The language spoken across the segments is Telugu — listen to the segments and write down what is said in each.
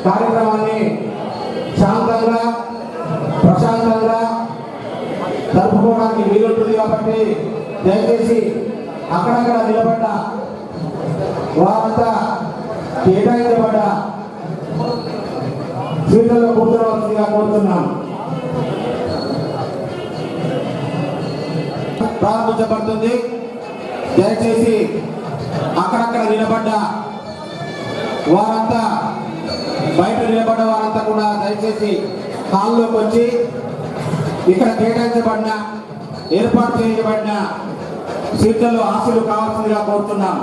కార్యక్రమాన్ని శాంతంగా ప్రశాంతంగా జరుపుకోవడానికి వీలుంటుంది కాబట్టి దయచేసి అక్కడక్కడ నిలబడ్డ వారంతా కేటాయించబడ్డ సీట్లలో కూర్చోవలసిందిగా కోరుతున్నాం. ప్రారంభించబడుతుంది. దయచేసి అక్కడక్కడ నిలబడ్డ వారంతా బయట నిలబడ్డ వారంతా కూడా దయచేసి హాల్లోకి వచ్చి ఇక్కడ కేటాయించబడిన ఏర్పాటు చేయబడిన సీట్లలో ఆశలు కావాల్సిందిగా కోరుతున్నాం.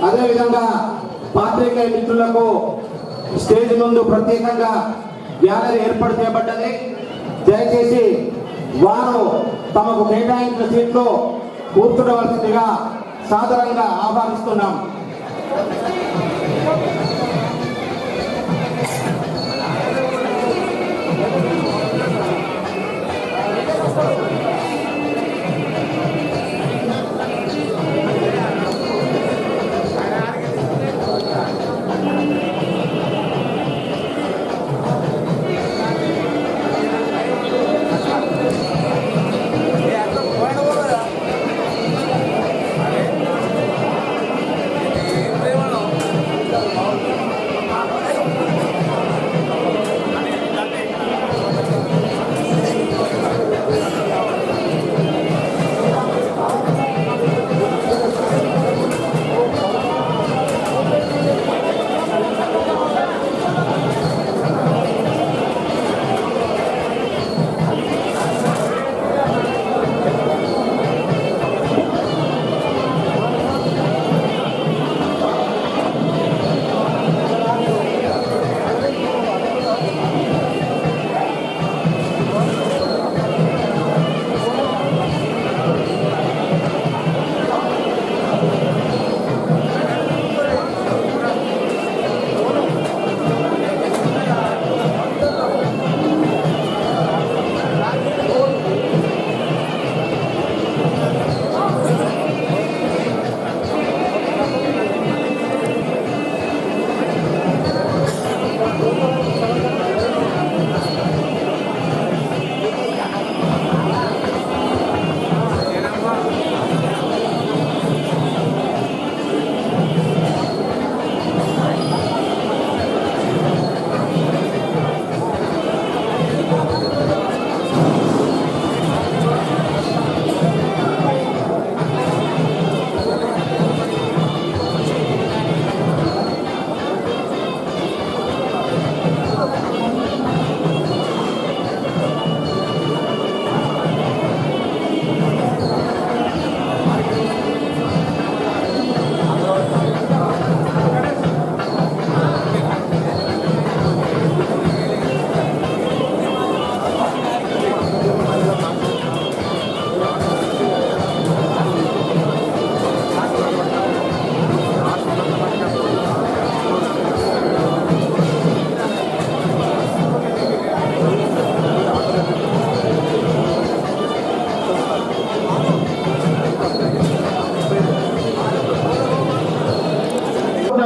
అదేవిధంగా పాత్రికేయ మిత్రులకు స్టేజ్ ముందు ప్రత్యేకంగా గ్యాలరీ ఏర్పాటు చేయబడ్డది. దయచేసి వారు తమకు కేటాయించిన సీట్లు కూర్చోవలసిందిగా సాదరంగా ఆహ్వానిస్తున్నాం.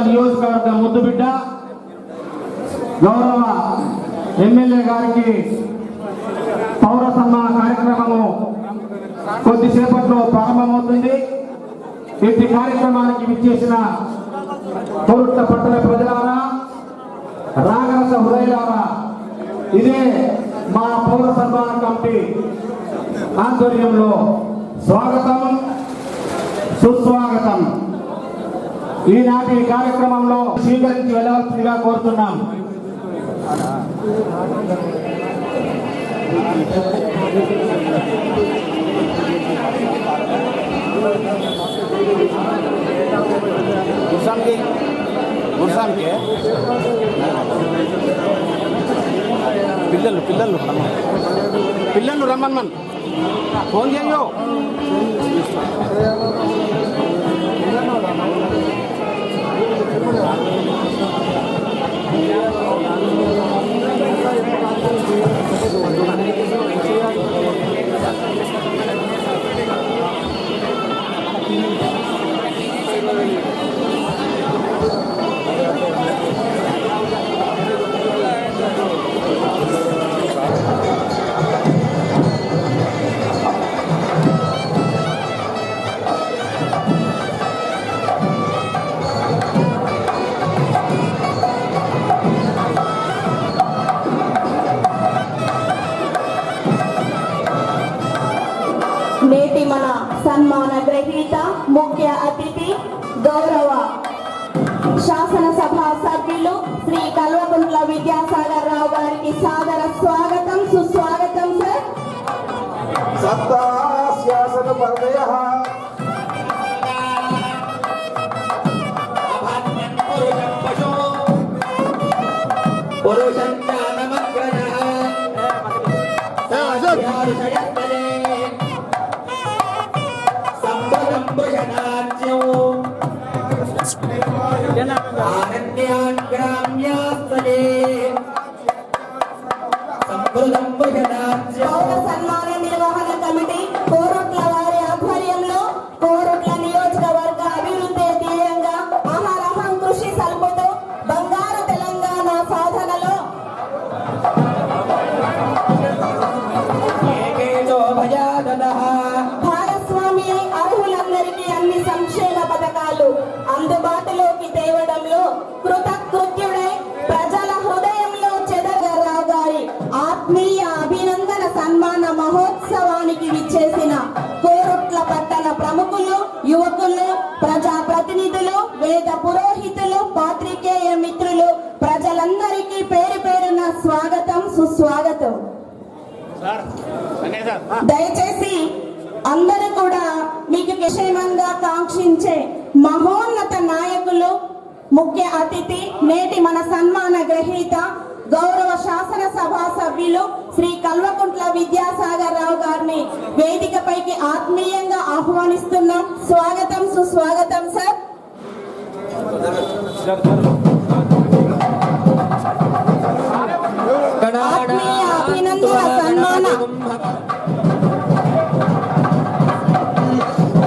నియోజకవర్గ ముద్దుబిడ్డ గౌరవ ఎమ్మెల్యే గారికి పౌర సన్మాన కార్యక్రమము కొద్దిసేపట్లో ప్రారంభమవుతుంది. ఇట్టి కార్యక్రమానికి విచ్చేసిన కోరుట్ల పట్టణ ప్రజలారా, రాగరస హృదయారా, ఇదే మా పౌర సన్మాన కమిటీ ఆధ్వర్యంలో స్వాగతం సుస్వాగతం. ఈనాటి కార్యక్రమంలో స్వీకరించి వెళ్ళవలసిందిగా కోరుతున్నాం. పిల్లలు రమ్మన్ ఫోన్ చేయో నేటి మన సన్మాన గ్రహీత ముఖ్య అతిథి గౌరవ శాసనసభ సభ్యులు శ్రీ కల్వకుంట్ల విద్యాసాగర్ రావు గారికి సాదర స్వాగతం సుస్వాగతం సార్. సప్తాస్యాసన పరదయః పురుషం జ్ఞానమగ్రజః సంపదం భుజనాజ్యం ఆరణ్యాన్ గ్రామ్యాస్తలే సంపదం భుజనాజ్యం. పౌర సన్మాన నిర్వహణ కమిటీ కోరుట్ల వారి ఆధ్వర్యంలో కోరుట్ల నియోజకవర్గ అభివృద్ధి ధ్యేయంగా అహరహం కృషి సల్పుతూ బంగారు తెలంగాణ సాధనలో భాగస్వామి అర్హులందరికీ అన్ని సంక్షేమ పథకాలు అందుబాటులోకి తేవడంలో కృతకృత్యుడై ప్రజల హృదయంలో చెదరరావు గారి ఆత్మీయ అభినందన సన్మాన మహోత్సవానికి విచ్చేసిన కోరుట్ల పట్టణ ప్రముఖులు, యువకులు, ప్రజా ప్రతినిధులు, వేద పురోహితులు, పాత్రికేయ మిత్రులు, ప్రజలందరికీ పేరు పేరున స్వాగతం సుస్వాగతం. దయచేసి అందరూ కూడా మీకు క్షేమంగా కాంక్షించే మహోన్నత నాయకులు, ముఖ్య అతిథి, నేటి మన సన్మాన గ్రహీత గౌరవ శాసనసభ సభ్యులు శ్రీ కల్వకుంట్ల విద్యాసాగర్ రావు గారిని వేదికపైకి ఆత్మీయంగా ఆహ్వానిస్తున్నాం. స్వాగతం సుస్వాగతం సార్. ఆత్మీయ అభినందన సన్మాన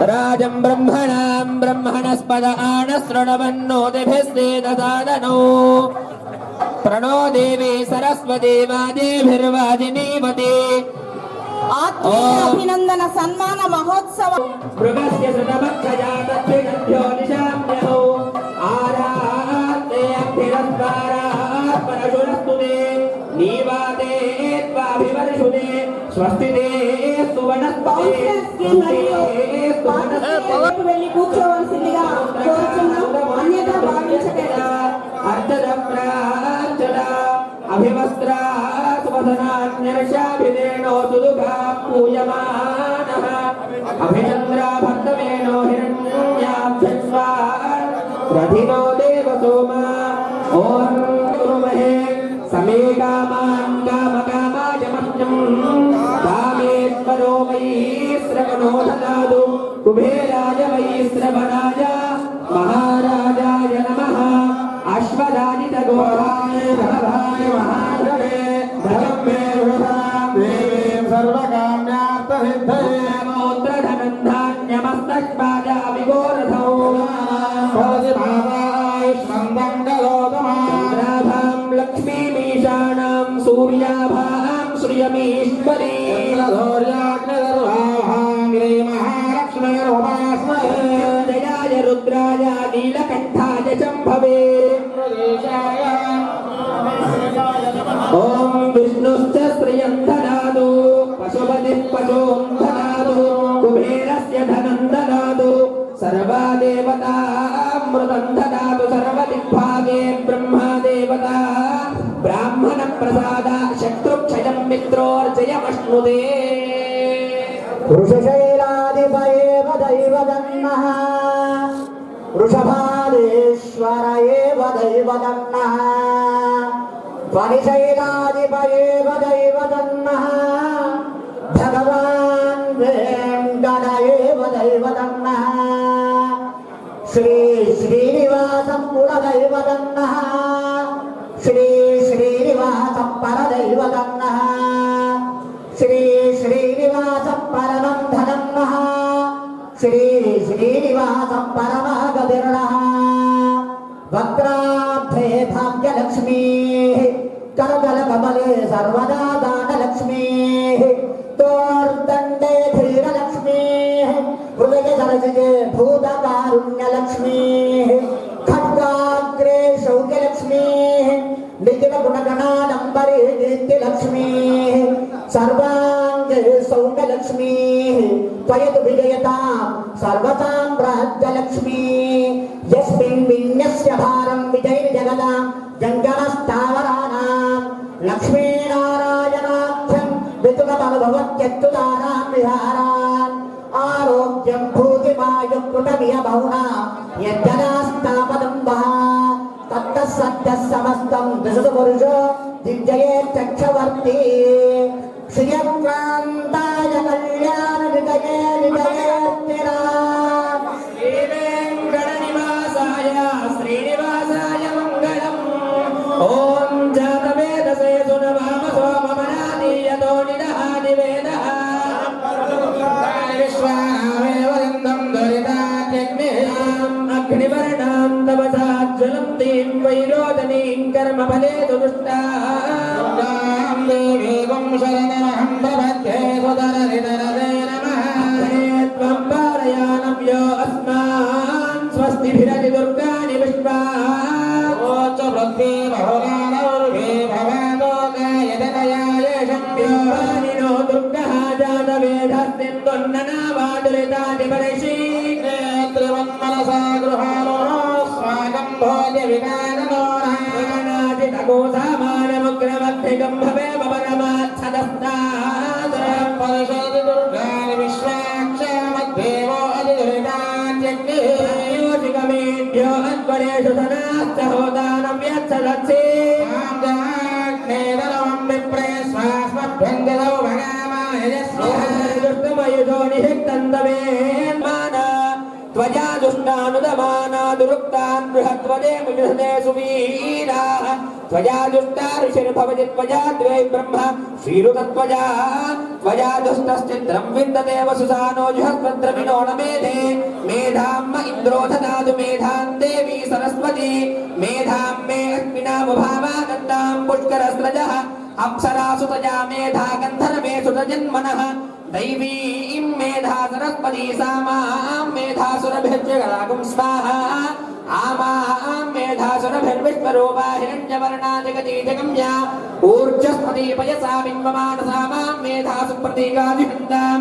రాజం బ్రహ్మణాం బ్రహ్మణస్పద ఆనశృణవన్నోతిభిస్సేదసాదనో ప్రణో దేవి సరస్వతి వాదేభిర్వాజినీవతి. ఆత్మీయ అభినందన సన్మాన మహోత్సవం మృగస్య శతమక్షయా తద్విగభ్యో నిశామ్యహో ఆరాతే అభిరస్వారాత్ పరశురస్తుతే నీవాతే త్వాభివర్షుతే స్వస్తితే సువనస్పతే వెళ్ళి కూర్చోవలసిందిగా కోరుచున్నాం. అన్యథా భావించకండి. అర్ధప్రార్చన అభివస్త్రా సువదనాన్యర్షాభిదేనో సుదుఘా పూయమానః అభిచంద్రా భక్తమేనో హిరణ్యాభ్యస్వా ప్రధినో దేవసోమా ఓం గురుమహే సమే కామాన్ కామకామాయ మహ్యం కామేశ్వరో మయీ శ్రవణో దదాతు కుబేరాయ మయీ శ్రవణాయ మహారాజాయ నమః అశ్వదాజిత ఘోరాయ ధనధాయ మహాధనే ధనం మే వృధాం దేవీం సర్వకామ్యార్థసిద్ధయే నమోత్రధనం ధాన్యమస్తష్పాదా విఘోరధౌ భవతి భావాయుష్మం మంగళోదమాం లక్ష్మీమీశానాం సూర్యాభాం శ్రియమీశ్వరీ జయాయ రుద్రాయ నీలకంఠాయ శంభవే ఓం విష్ణుశ్చ శ్రియం దదాతు పశుపతిః పశూం దదాతు కుబేరస్య ధనం దదాతు సర్వా దేవతా అమృతం దదాతు సర్వదిగ్భాగే బ్రహ్మా దేవతా బ్రాహ్మణ ప్రసాద శత్రుక్షయం మిత్రోర్జయమశ్నుతే. పురుషశైలాధిపయేవ దైవజన్మః వృషభాదేశ్వర ఏవ దైవతన్నః పరిశైలాధిపయేవ దైవతన్నః భగవాన్ వెంకట ఏవ దైవతన్నః శ్రీ శ్రీనివాసం పురదైవతన్నః శ్రీ శ్రీనివాసం పరదైవతన్నః శ్రీ శ్రీనివాసం పరమం ధనన్నః శ్రీ శ్రీనివాసం పరమగతిర్నః వక్రాభ్రే భాగ్యలక్ష్మీ కరకలకమలే సర్వదా దానలక్ష్మీ తోర్దండే ధీరలక్ష్మీ హృదయ సరసిజే భూతకారుణ్యలక్ష్మీ ఖడ్గాగ్రే శౌక్యలక్ష్మీ నిఖిల గుణగణాడంబరే కీర్తిలక్ష్మీ సర్వాంగే సౌమ్యలక్ష్మీ త్వయతు విజయతాం సర్వసామ్రాజ్యలక్ష్మీ యస్మిన్ విన్యస్య భారం విజయ జగదాం జంగమస్థావరాణాం లక్ష్మీనారాయణాఖ్యం వితులమనుభవత్యత్తుదానాం విహారాన్ ఆరోగ్యం భూతిమాయుకృతమియ బహునా యజ్జనాస్తాపదం వహ తత్తః సత్యః సమస్తం దశసు పురుషో దివ్యయే చక్షవర్తి శ్రియక్రాంతాయ కళ్యాణ విజయే విజయేర్తిరా శ్రీవేంకట నివాసాయ శ్రీనివాసాయ మంగళం. ఓం జాతవేదసే సునవామ సోమమనాదీయతో నిదహాది వేదః విశ్వావేవలిందం దరితాజ్ఞేయాం అగ్నివర్ణాం తపసాజ్వలం తీం వైరోదనీం కర్మఫలే దుష్టాం దేవీం శరణమహం ప్రపద్యే సుదరరిదరదే నమః. త్వం పారయాణం యో అస్మాన్ స్వస్తిభిరతి దుర్గాని విశ్వా ఓచ వృద్ధి బహుళానౌర్వే భవాతో గాయదనయాయేషం యోహానినో దుర్గః జాతవేదస్తిందొన్ననావాదులితాది పరిశీఘ్రే త్రివన్మనసా గృహాలో స్వాగం భోజ విగాననోనాది తగోసామానముగ్రమగ్నిగం భవే భవనమాచ్చదస్తాద్ పరిశోధి దుర్గాని విశ్వాక్షమద్దేవో అధిదురితాద్యగ్నే యోజికమేభ్యో అద్వరేషు ధనాశ్చ హోదానం యచ్చదత్సే ఆంజాగ్నేదరం విప్రే స్వాస్మభ్యంగదౌ భగామాయజస్వాయుధో నిహిక్తందవేన్మాన త్వజా దుష్టానుదమానాదురుక్తాన్ బృహద్వదే ముజుహదే సువీరాః త్వజా దుష్టా ఋషిర్భవతి త్వజా ద్వై బ్రహ్మ శ్రీరుతత్వజా త్వజా దుష్టశ్చిత్రం విందతే వసుసానో జుహద్భద్రమిణో నమేధే మేధాం ఇంద్రో దదాతు మేధాం దేవీ సరస్వతి మేధాం మే అగ్నినామభావానందాం పుష్కరస్రజః అప్సరాసు తజా మేధా గంధర్వేషు తజన్మనః दैवीं मेधा सरस्वती सामां मेधासुरभिर्जगदागुं स्वाहा आमां मेधासुरभिर्विश्वरूपा हिरण्यवर्णादिगतीजगम्या ऊर्जस्पति पयसा बिम्बमानसा मां मेधासु प्रतीकादिहन्तां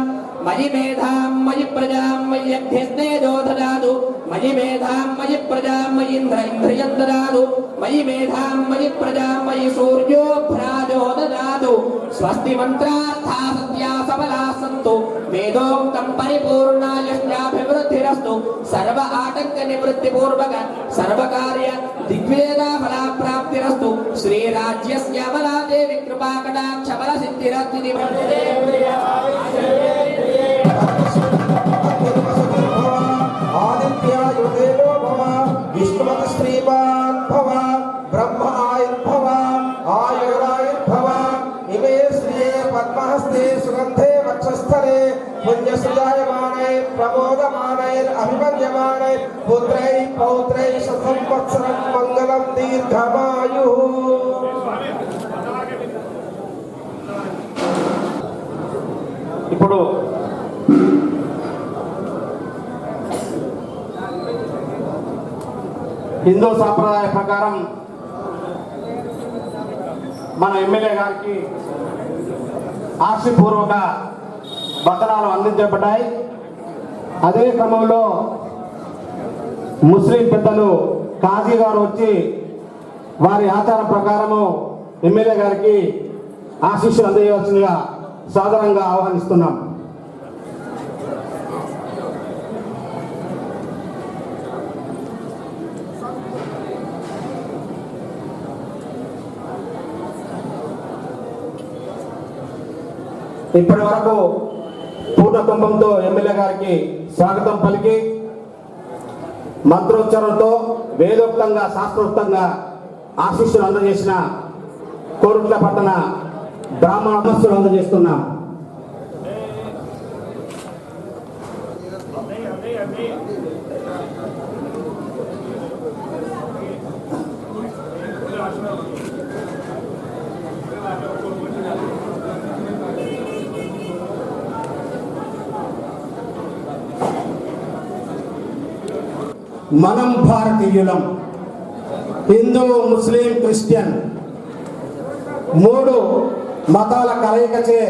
मयि मेधां मयि प्रजां मय्यभ्यस्नेजो ददातु मयि मेधां मयि प्रजां मयि इन्द्रियं ददातु मयि मेधां मयि प्रजां मयि सूर्यो भ्राजो ददातु स्वस्ति मन्त्रार्था सत्या सबला सन्तु वेदोक्तं परिपूर्णा यश्चाभिवृद्धिरस्तु सर्व आटंक निवृत्ति पूर्वक सर्वकार्य दिग्वेदा फला प्राप्तिरस्तु श्री राज्यस्य अमला देवी कृपा कटाक्ष बल सिद्धिरस्तु आदित्यायो देवो भव विष्णुमत श्रीमान् भव ब्रह्म आयुर्भव आयुरायुर्भव इमे श्रिये पद्महस्ते सुगन्धे वक्षस्थले पुण्यसुजायमाने प्रमोदमानैरभिमन्यमाने पुत्रैः पौत्रैः शतसंवत्सरं मङ्गलं दीर्घमायुः. ఇప్పుడు హిందూ సాంప్రదాయ ప్రకారం మన ఎమ్మెల్యే గారికి ఆశీపూర్వక వచనాలు అందించబడ్డాయి. అదే క్రమంలో ముస్లిం పెద్దలు కాజీ గారు వచ్చి వారి ఆచారం ప్రకారము ఎమ్మెల్యే గారికి ఆశీస్సులు అందజేయవలసిందిగా సాధారణంగా ఆహ్వానిస్తున్నాం. ఇప్పటి వరకు పూర్ణ కుంభంతో ఎమ్మెల్యే గారికి స్వాగతం పలికి మంత్రోచ్చారణతో వేదోక్తంగా శాస్త్రోక్తంగా ఆశీస్సులు అందజేసిన కోరుట్ల పట్టణ బ్రాహ్మణ నమస్సులు అందజేస్తున్నాం. మనం భారతీయులం, హిందూ, ముస్లిం, క్రిస్టియన్ 3 మతాల కలయికచే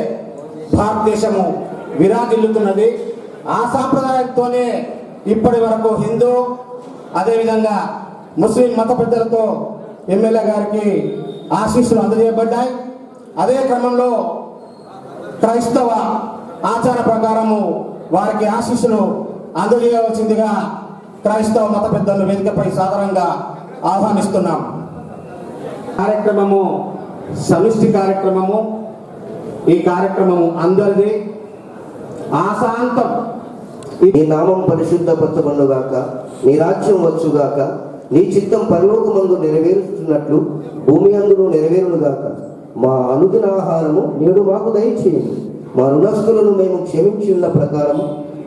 భారతదేశము విరాజిల్లుతున్నది. ఆ సాంప్రదాయంతోనే ఇప్పటి వరకు హిందూ అదేవిధంగా ముస్లిం మత పెద్దలతో ఎమ్మెల్యే గారికి ఆశీస్సులు అందజేయబడ్డాయి. అదే క్రమంలో క్రైస్తవ ఆచార ప్రకారము వారికి ఆశీస్సులు అందజేయవలసిందిగా క్రైస్తవ మత పెద్దలను వేదికపై సాధారణంగా ఆహ్వానిస్తున్నాం. కార్యక్రమము సమిష్టి కార్యక్రమము. ఈ కార్యక్రమము అందరిది. ఆశాంతం నీ నామం పరిశుద్ధపరచబడుగాక, నీ రాజ్యం వచ్చుగాక, నీ చిత్తం పరలోకమందు నెరవేరుస్తున్నట్లు భూమి అందులో నెరవేరునుగాక. మా అనుదిన ఆహారము నేడు మాకు దయచేయండి. మా రుణస్థులను మేము క్షమించి ఉన్న ప్రకారం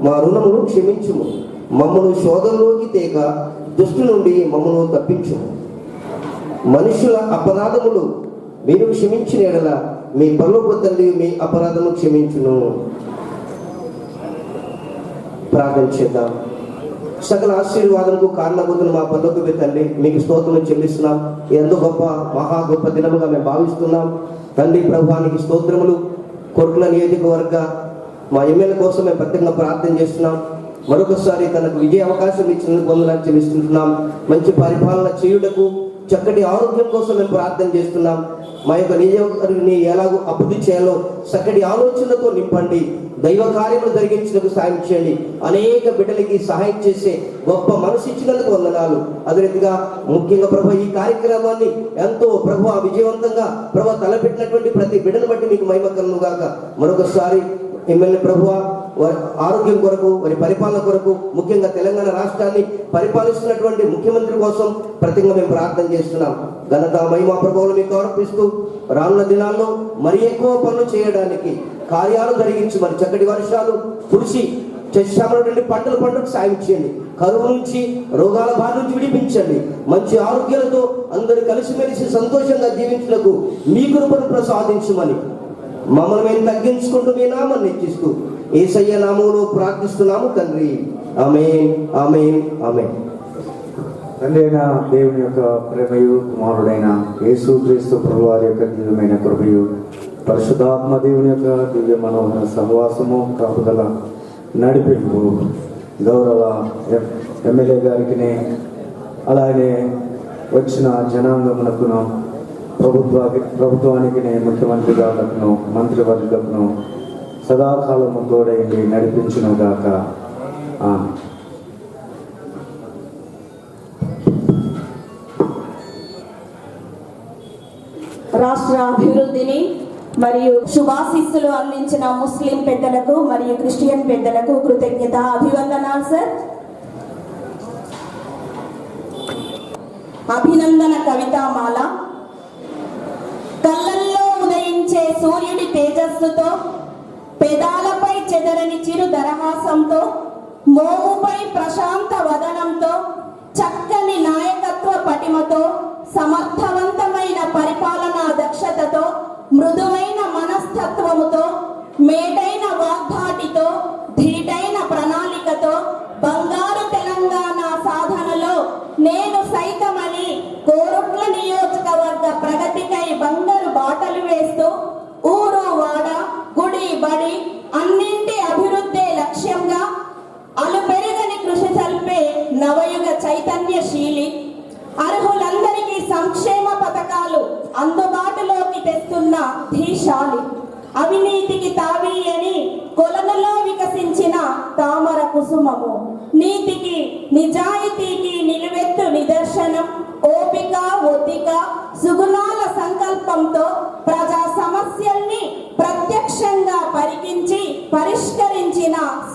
మా రుణమును క్షమించుము. మమ్మను శోధనలోకి తేక దుష్టు నుండి మమ్మను తప్పించుము. మనుషుల అపరాధములు మీరు క్షమించిన ఎడల మీ పరలోక తండ్రి మీ అపరాధము క్షమించును. ప్రార్థన చేద్దాం. సకల ఆశీర్వాదముకు కారణభూతులు మా పరలోకపు తండ్రి, మీకు స్తోత్రం చెల్లిస్తున్నాం. ఎంతో గొప్ప మహా గొప్ప దినముగా మేము భావిస్తున్నాం తండ్రి. ప్రభువానికి స్తోత్రములు. కొరుట్ల నియోజకవర్గ మా ఎమ్మెల్యే కోసం మేము ప్రత్యేకంగా ప్రార్థన చేస్తున్నాం. మరొకసారి తనకు విజయ అవకాశం ఇచ్చినందుకు వందనాలు చెల్లిస్తున్నాం. మంచి పరిపాలన చేయుటకు, చక్కటి ఆరోగ్యం కోసం మేము ప్రార్థన చేస్తున్నాం. మా యొక్క నియోజకవర్గాన్ని ఎలాగో అభివృద్ధి చేయాలో చక్కటి ఆలోచనలతో నింపండి. దైవ కార్యములు జరిగించినందుకు సాయం చేయండి. అనేక బిడ్డలకి సహాయం చేసే గొప్ప మనసు ఇచ్చినందుకు వందనాలు. అదే రీతిగా ముఖ్యంగా ప్రభు ఈ కార్యక్రమాన్ని ఎంతో ప్రభు విజయవంతంగా ప్రభు తలపెట్టినటువంటి ప్రతి బిడ్డను బట్టి మీకు మహిమ కలుగును గాక. మరొకసారి ఎమ్మెల్యే ప్రభువా వారి ఆరోగ్యం కొరకు, వారి పరిపాలన కొరకు, ముఖ్యంగా తెలంగాణ రాష్ట్రాన్ని పరిపాలిస్తున్నటువంటి ముఖ్యమంత్రి కోసం ప్రత్యేకంగా మేము ప్రార్థన చేస్తున్నాం. ఘనత మహిమ ప్రభువులు మీకు అర్పిస్తూ రానున్న దినాల్లో మరి ఎక్కువ పనులు చేయడానికి కార్యాలు జరిగించి మరి చక్కటి వర్షాలు కురిసి చచ్చామటువంటి పంటలు పంటకు సాయం చేయండి. కరువు నుంచి, రోగాల బారి నుంచి విడిపించండి. మంచి ఆరోగ్యాలతో అందరూ కలిసిమెలిసి సంతోషంగా జీవించుటకు మీ కృపను ప్రసాదించమని మమ్మల్ని మేము తగ్గించుకుంటూ మీ నామాన్ని హెచ్చిస్తూ యేసయ్య నామములో ప్రార్థిస్తున్నాము తండ్రి. ఆమేన్, ఆమేన్, ఆమేన్. తండ్రి అయిన దేవుని యొక్క ప్రేమయు, కుమారుడైన యేసుక్రీస్తు ప్రభువారి యొక్క దివ్యమైన కృపయు, పరిశుద్ధాత్మ దేవుని యొక్క దివ్య మనోహర సహవాసము, కాపుదల, నడిపింపు గౌరవ ఎమ్మెల్యే గారికి, అలాగే వచ్చిన జనాంగమునకును, ప్రభుత్వానికి, ముఖ్యమంత్రి గారులను, మంత్రివర్గులను సదాకాలము తోడైంది నడిపించును గాక. రాష్ట్ర అభివృద్ధిని మరియు శుభాశీస్సులు అందించిన ముస్లిం పెద్దలకు మరియు క్రిస్టియన్ పెద్దలకు కృతజ్ఞత అభివందనాలు సార్. అభినందన కవితామాల. కళ్ళల్లో ఉదయించే సూర్యుడి తేజస్సుతో, పెదాలపై చెదరని చిరు దరహాసంతో, మోముపై ప్రశాంత వదనంతో, చక్కని నాయకత్వ పటిమతో, సమర్థవంతమైన పరిపాలనా దక్షతతో, మృదువైన మనస్తత్వముతో, మేటైన వాగ్ధాటితో, ధీటైన ప్రణాళికతో బంగారు తెలంగాణ సాధనలో నేను సైతమని కోరుట్ల నియోజకవర్గ ప్రగతికై బంగారు బాటలు వేస్తూ ఊరు వాడ, గుడి బడి అన్నింటి అభివృద్ధి లక్ష్యంగా అలుపెరగని కృషి సల్పే నవయుగ చైతన్యశీలి, అర్హులందరికీ సంక్షేమ పథకాలు అందుబాటులోకి తెస్తున్న ధీశాలి, అవినీతికి తావీయని కొలనులో వికసించిన తామర కుసుమము, నీతికి నిజాయితీకి నిలువెత్తు నిదర్శనం, ఓపిక ఒత్తిక సుగుణాల సంకల్పంతో ప్రజా సమస్యల్ని ప్రత్యక్షంగా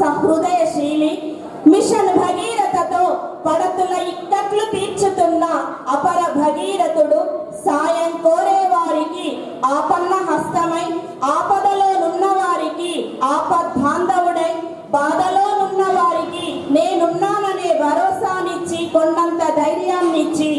సహృదయశీలి, మిషన్ భగీరథతో పడతుల ఇక్కట్లు తీర్చుతున్న అపర భగీరథుడు, సాయం కోరే వారికి ఆపన్న హస్తమై, ఆపదలో నున్న వారికి ఆపద్బాంధవుడై, బాధలో నున్న వారికి నేనున్నాననే భరోసానిచ్చి, కొండంత ధైర్యాన్నిచ్చి,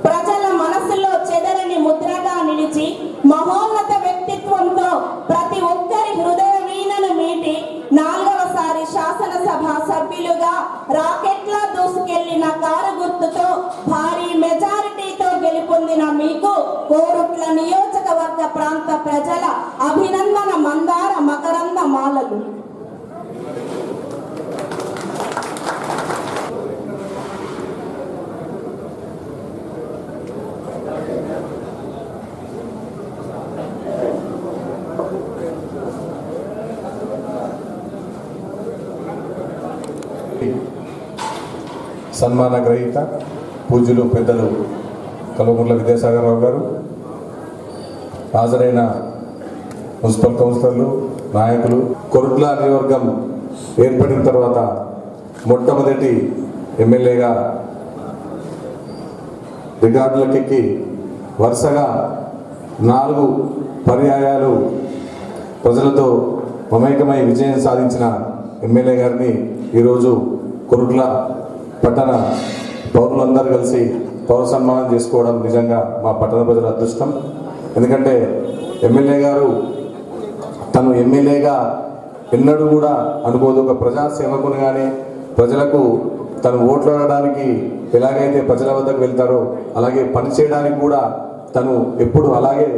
ప్రజల మనసులో చెదరని ముద్రగా నిలిచి, మహోన్నత వ్యక్తిత్వంతో ప్రతి ఒక్కరి హృదయ వీణను మీటి, 4వసారి శాసనసభ సభ్యులుగా రాకెట్లా దూసుకెళ్లిన కారు గుర్తుతో భారీ మెజారిటీతో గెలుపొందిన మీకు కోరుట్ల నియోజకవర్గ ప్రాంత ప్రజల అభినందన మందార మకరంద మాలలు. సన్మాన గ్రహీత పూజ్యులు పెద్దలు కల్వకుంట్ల విద్యాసాగరరావు గారు, హాజరైన మున్సిపల్ కౌన్సిలర్లు, నాయకులు, కొరుట్ల నియోజకవర్గం ఏర్పడిన తర్వాత మొట్టమొదటి ఎమ్మెల్యేగా రికార్డులకెక్కి వరుసగా 4 పర్యాయాలు ప్రజలతో మమేకమై విజయం సాధించిన ఎమ్మెల్యే గారిని ఈరోజు కొరుట్ల పట్టణ పౌరులందరూ కలిసి పౌర సన్మానం చేసుకోవడం నిజంగా మా పట్టణ ప్రజల అదృష్టం. ఎందుకంటే ఎమ్మెల్యే గారు తను ఎమ్మెల్యేగా ఎన్నడూ కూడా అనుకోదు, ఒక ప్రజాసేవకునిగానే ప్రజలకు తను ఓట్లు అడగడానికి ఎలాగైతే ప్రజల వద్దకు వెళ్తారో అలాగే పనిచేయడానికి కూడా తను ఎప్పుడు అలాగే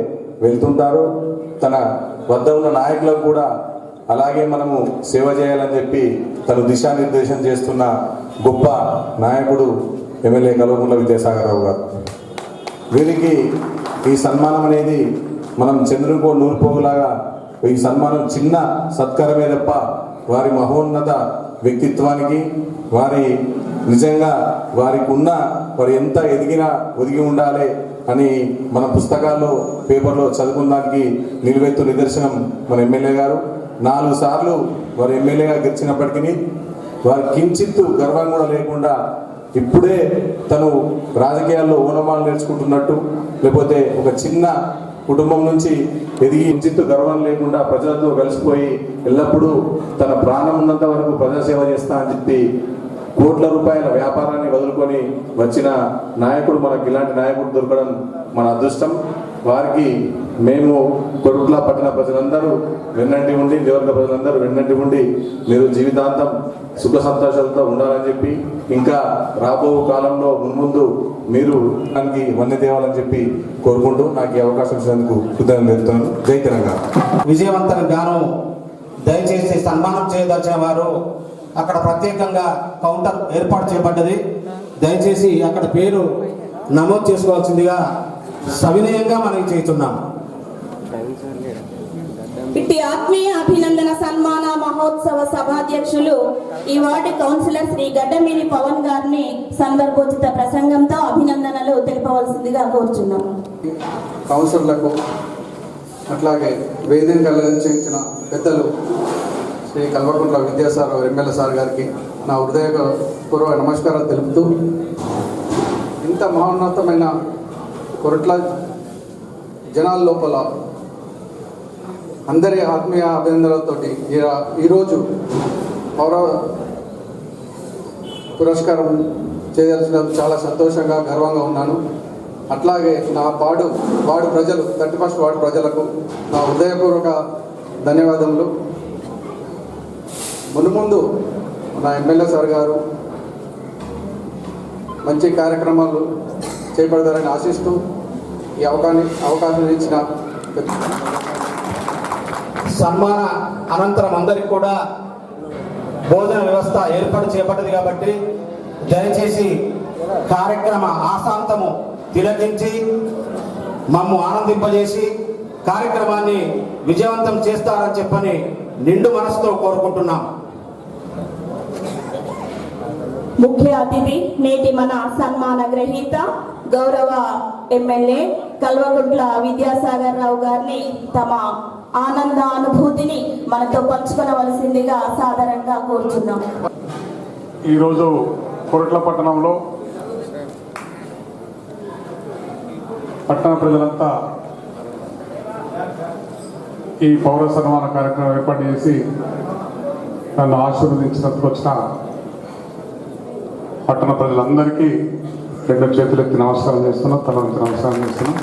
వెళ్తుంటారు. తన వద్ద ఉన్న నాయకులకు కూడా అలాగే మనము సేవ చేయాలని చెప్పి తను దిశానిర్దేశం చేస్తున్న గొప్ప నాయకుడు ఎమ్మెల్యే కల్వకుంట్ల విద్యాసాగరరావు గారు. వీరికి ఈ సన్మానం అనేది మనం చంద్రునికో నూరుపోగులాగా ఈ సన్మానం చిన్న సత్కారమే తప్ప వారి మహోన్నత వ్యక్తిత్వానికి, వారి నిజంగా వారికి ఉన్న వారు ఎంత ఎదిగినా ఒదిగి ఉండాలి అని మన పుస్తకాల్లో పేపర్లో చదువుకున్నానికి నిలువెత్తు నిదర్శనం మన ఎమ్మెల్యే గారు. 4 సార్లు వారు ఎమ్మెల్యేగా గెలిచినప్పటికీ వారు కించిత్తు గర్వం కూడా లేకుండా ఇప్పుడే తను రాజకీయాల్లో ఓనమాలు నేర్చుకుంటున్నట్టు, లేకపోతే ఒక చిన్న కుటుంబం నుంచి ఎదిగి కించిత్తు గర్వం లేకుండా ప్రజలతో కలిసిపోయి ఎల్లప్పుడూ తన ప్రాణం ఉన్నంత వరకు ప్రజాసేవ చేస్తా అని చెప్పి కోట్ల రూపాయల వ్యాపారాన్ని వదులుకొని వచ్చిన నాయకుడు మనకి ఇలాంటి నాయకుడు దొరకడం మన అదృష్టం. వారికి మేము కొరుట్ల పట్టణ ప్రజలందరూ వెన్నంటి ఉండి, నియోజకవర్గ ప్రజలందరూ వెన్నంటి ఉండి మీరు జీవితాంతం సుఖ సంతోషాలతో ఉండాలని చెప్పి, ఇంకా రాబో కాలంలో మున్ముందు మీరు దానికి వన్నె తేవాలని చెప్పి కోరుకుంటూ నాకు ఈ అవకాశం ఇచ్చినందుకు కృతజ్ఞతలు తెలుపుతున్నాను. జై తెలంగాణ. విజయవంతం గాను దయచేసి సన్మానం చేయదలిచిన వారు అక్కడ ప్రత్యేకంగా కౌంటర్ ఏర్పాటు చేయబడ్డది. దయచేసి అక్కడ పేరు నమోదు చేసుకోవాల్సిందిగా సవినయంగా మనం చేస్తున్నాం. ఇట్టి ఆత్మీయ అభినందన సన్మాన మహోత్సవ సభాధ్యక్షులు ఈ వార్డు కౌన్సిలర్ శ్రీ గడ్డమీరి పవన్ గారిని సందర్భోచిత ప్రసంగంతో అభినందనలు తెలుపవలసిందిగా కోరుచున్నాం. కౌన్సిలర్లకు అట్లాగే వేదిక అలంకరించిన పెద్దలు శ్రీ కల్వకుంట్ల విద్యాసాగర్ ఎమ్మెల్యే సార్ గారికి నా హృదయపూర్వక నమస్కారాలు తెలుపుతూ, ఇంత మహోన్నతమైన కొరుట్ల జనాల లోపల అందరి ఆత్మీయ అభినందనలతోటి ఈరోజు పౌర పురస్కారం చేయదలిచినందుకు చాలా సంతోషంగా గర్వంగా ఉన్నాను. అట్లాగే నా వార్డు ప్రజలు 31st వార్డు ప్రజలకు నా హృదయపూర్వక ధన్యవాదములు. ముందు నా ఎమ్మెల్యే సార్ గారు మంచి కార్యక్రమాలు చేపడతారని ఆశిస్తూ ఈ అవకాశం ఇచ్చిన సన్మాన అనంతరం అందరికి కూడా భోజన వ్యవస్థ ఏర్పాటు చేయబడ్డది కాబట్టి దయచేసి కార్యక్రమ ఆశాంతము తిలకించి మమ్ము ఆనందింపజేసి కార్యక్రమాన్ని విజయవంతం చేస్తారని చెప్పని నిండు మనసుతో కోరుకుంటున్నాం. ముఖ్య అతిథి నేటి మన సన్మాన గ్రహీత గౌరవ ఎమ్మెల్యే కల్వకుంట్ల విద్యాసాగర్ రావు గారిని తమ ఆనంద అనుభూతిని మనతో పంచుకోవలసిందిగా సాధారణంగా కోరుచున్నాం. ఈరోజు కొరట్ల పట్టణంలో పట్టణ ప్రజలంతా ఈ పౌర సన్మాన కార్యక్రమం ఏర్పాటు చేసి నన్ను ఆశీర్వదించినందుకు వచ్చిన పట్టణ ప్రజలందరికీ రెండు చేతులు ఎత్తి నమస్కారం చేస్తున్నాం, తల వంచి నమస్కారం చేస్తున్నాం.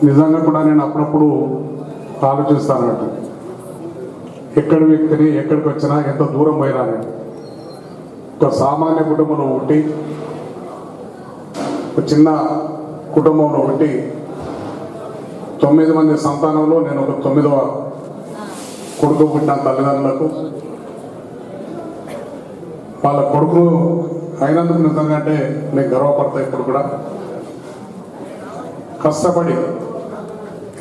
నిజంగా కూడా నేను అప్పుడప్పుడు ఆలోచిస్తానట్టు, ఎక్కడి వ్యక్తిని ఎక్కడికి వచ్చినా ఎంత దూరం పోయినా ఒక సామాన్య కుటుంబంలో ఒకటి, ఒక చిన్న కుటుంబంలో ఒకటి, 9 మంది సంతానంలో నేను ఒక 9వ కొడుకు పుట్టిన తల్లిదండ్రులకు వాళ్ళ కొడుకు అయినందుకు నిజంగా అంటే నేను గర్వపడతా. ఇప్పుడు కూడా కష్టపడి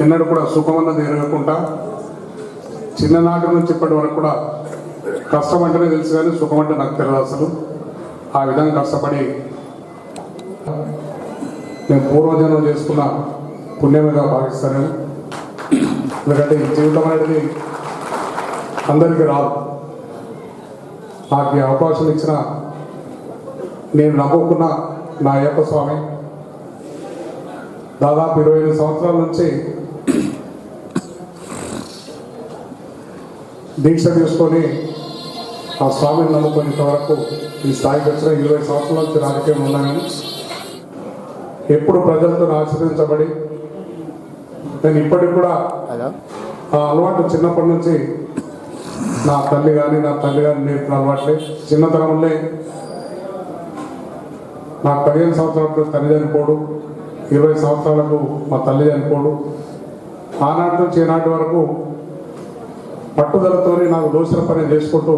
ఎన్నడూ కూడా సుఖమన్నది ఎరగకుండా చిన్ననాటి నుంచి ఇప్పటి వరకు కూడా కష్టం అంటేనే తెలుసు కానీ సుఖం అంటే నాకు తెలియదు అసలు. ఆ విధంగా కష్టపడి నేను పూర్వజన్మ చేసుకున్న పుణ్యముగా భావిస్తాను. ఎందుకంటే ఈ జీవితం అనేది అందరికీ రాదు. నాకు ఈ అవకాశం ఇచ్చిన నేను నమ్ముకున్న నా అయ్యప్ప స్వామి దాదాపు 25 సంవత్సరాల నుంచి దీక్ష తీసుకొని ఆ స్వామిని నమ్ముకొని ఇంతవరకు ఈ స్థాయికి వచ్చిన 20 సంవత్సరాల నుంచి రాజకీయం ఉన్నాను. ఎప్పుడు ప్రజలతో ఆశీర్వదించబడి నేను ఇప్పటికి కూడా ఆ అలవాటు చిన్నప్పటి నుంచి నా తల్లి కానీ నా తండ్రి కానీ నేర్పిన అలవాట్లే. చిన్నతనంలో నాకు 15 సంవత్సరాలకు తల్లి చనిపోడు, 20 సంవత్సరాలకు మా తల్లి చనిపోడు. ఆనాటి నుంచి ఈనాటి వరకు పట్టుదలతో నాకు దోషణ పని చేసుకుంటూ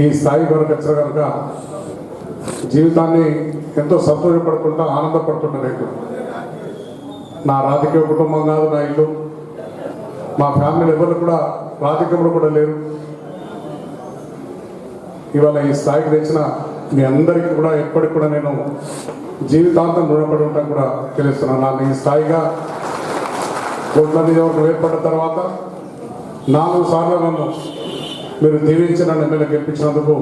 ఈ స్థాయి వరకు వచ్చిన కనుక జీవితాన్ని ఎంతో సంతోషపడుకుంటా ఆనందపడుతున్నా. నా రాజకీయ కుటుంబం కాదు నా ఇల్లు, మా ఫ్యామిలీ ఎవరు కూడా రాజకీయంలో కూడా లేరు. ఇవాళ ఈ స్థాయికి తెచ్చిన మీ అందరికీ కూడా ఎప్పటికి కూడా నేను జీవితాంతం రుణపడి ఉంటాను కూడా తెలుస్తున్నాను. నాకు ఈ స్థాయిగా కోట్ల నియోజకవర్గం ఏర్పడిన తర్వాత 4 సార్లు నన్ను మీరు దీవించి నన్ను ఎమ్మెల్యే గెలిపించినందుకు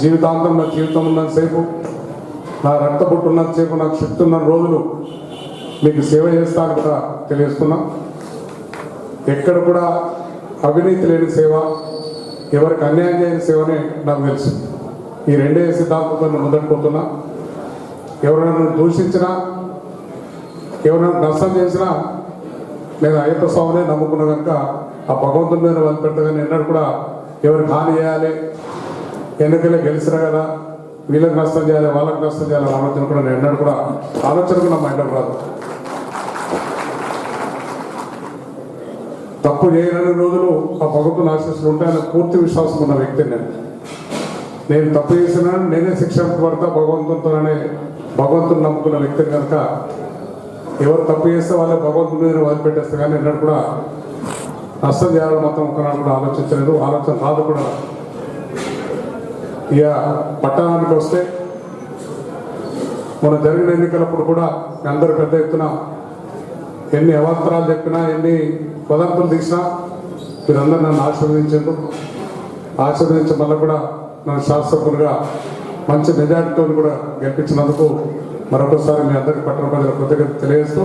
జీవితాంతం నా జీవితం ఉన్నంతసేపు, నా రక్త పుట్టు ఉన్నంతసేపు, నాకు శక్తి ఉన్న రోజులు మీకు సేవ చేస్తాను కూడా తెలియజేస్తున్నా. ఎక్కడ కూడా అవినీతి లేని సేవ, ఎవరికి అన్యాయం చేయని సేవనే నాకు తెలుసు. ఈ 2 సిద్ధాంతంతో నేను మొదలుపోతున్నా. ఎవరైనా దూషించినా, ఎవరైనా నష్టం చేసినా నేను అయ్యప్ప స్వామినే నమ్ముకున్నా కనుక ఆ భగవంతుని మీద వదిలిపెట్టగానే ఎన్నడూ కూడా ఎవరికి హాని చేయాలి, ఎన్నికలే గెలిచినా కదా వీళ్ళకి నష్టం చేయాలి వాళ్ళకి నష్టం చేయాలి ఆలోచన కూడా నేను ఎన్నడూ కూడా ఆలోచన కూడా నా మైండ్లోకి రాదు. తప్పు చేయని రోజులు ఆ భగవంతుని ఆశీస్సులు ఉంటాయని పూర్తి విశ్వాసం ఉన్న వ్యక్తిని నేను తప్పు చేసినా నేనే శిక్షకు పడతా భగవంతునితోనే, భగవంతుని నమ్ముకున్న వ్యక్తిని కనుక ఎవరు తప్పు చేస్తే వాళ్ళే భగవంతుని మీద వదిలిపెట్టేస్తే కానీ ఎన్నడూ కూడా నష్టం చేయాలని మాత్రం ఒకనాడు కూడా ఆలోచించలేదు, ఆలోచన రాదు కూడా. ఇక పట్టణానికి వస్తే మన జరిగిన ఎన్నికలప్పుడు కూడా అందరూ పెద్ద ఎత్తున ఎన్ని అవాంతరాలు చెప్పినా, ఎన్ని వదంతులు తీసినా మీరందరూ నన్ను ఆశీర్వదించారు. ఆశీర్వదించే మళ్ళీ కూడా నన్ను శాసకులుగా మంచి మెజార్టీతో కూడా గెలిపించినందుకు మరొకసారి మీ అందరికీ పట్టణ ప్రజల కృతజ్ఞత తెలియజేస్తూ,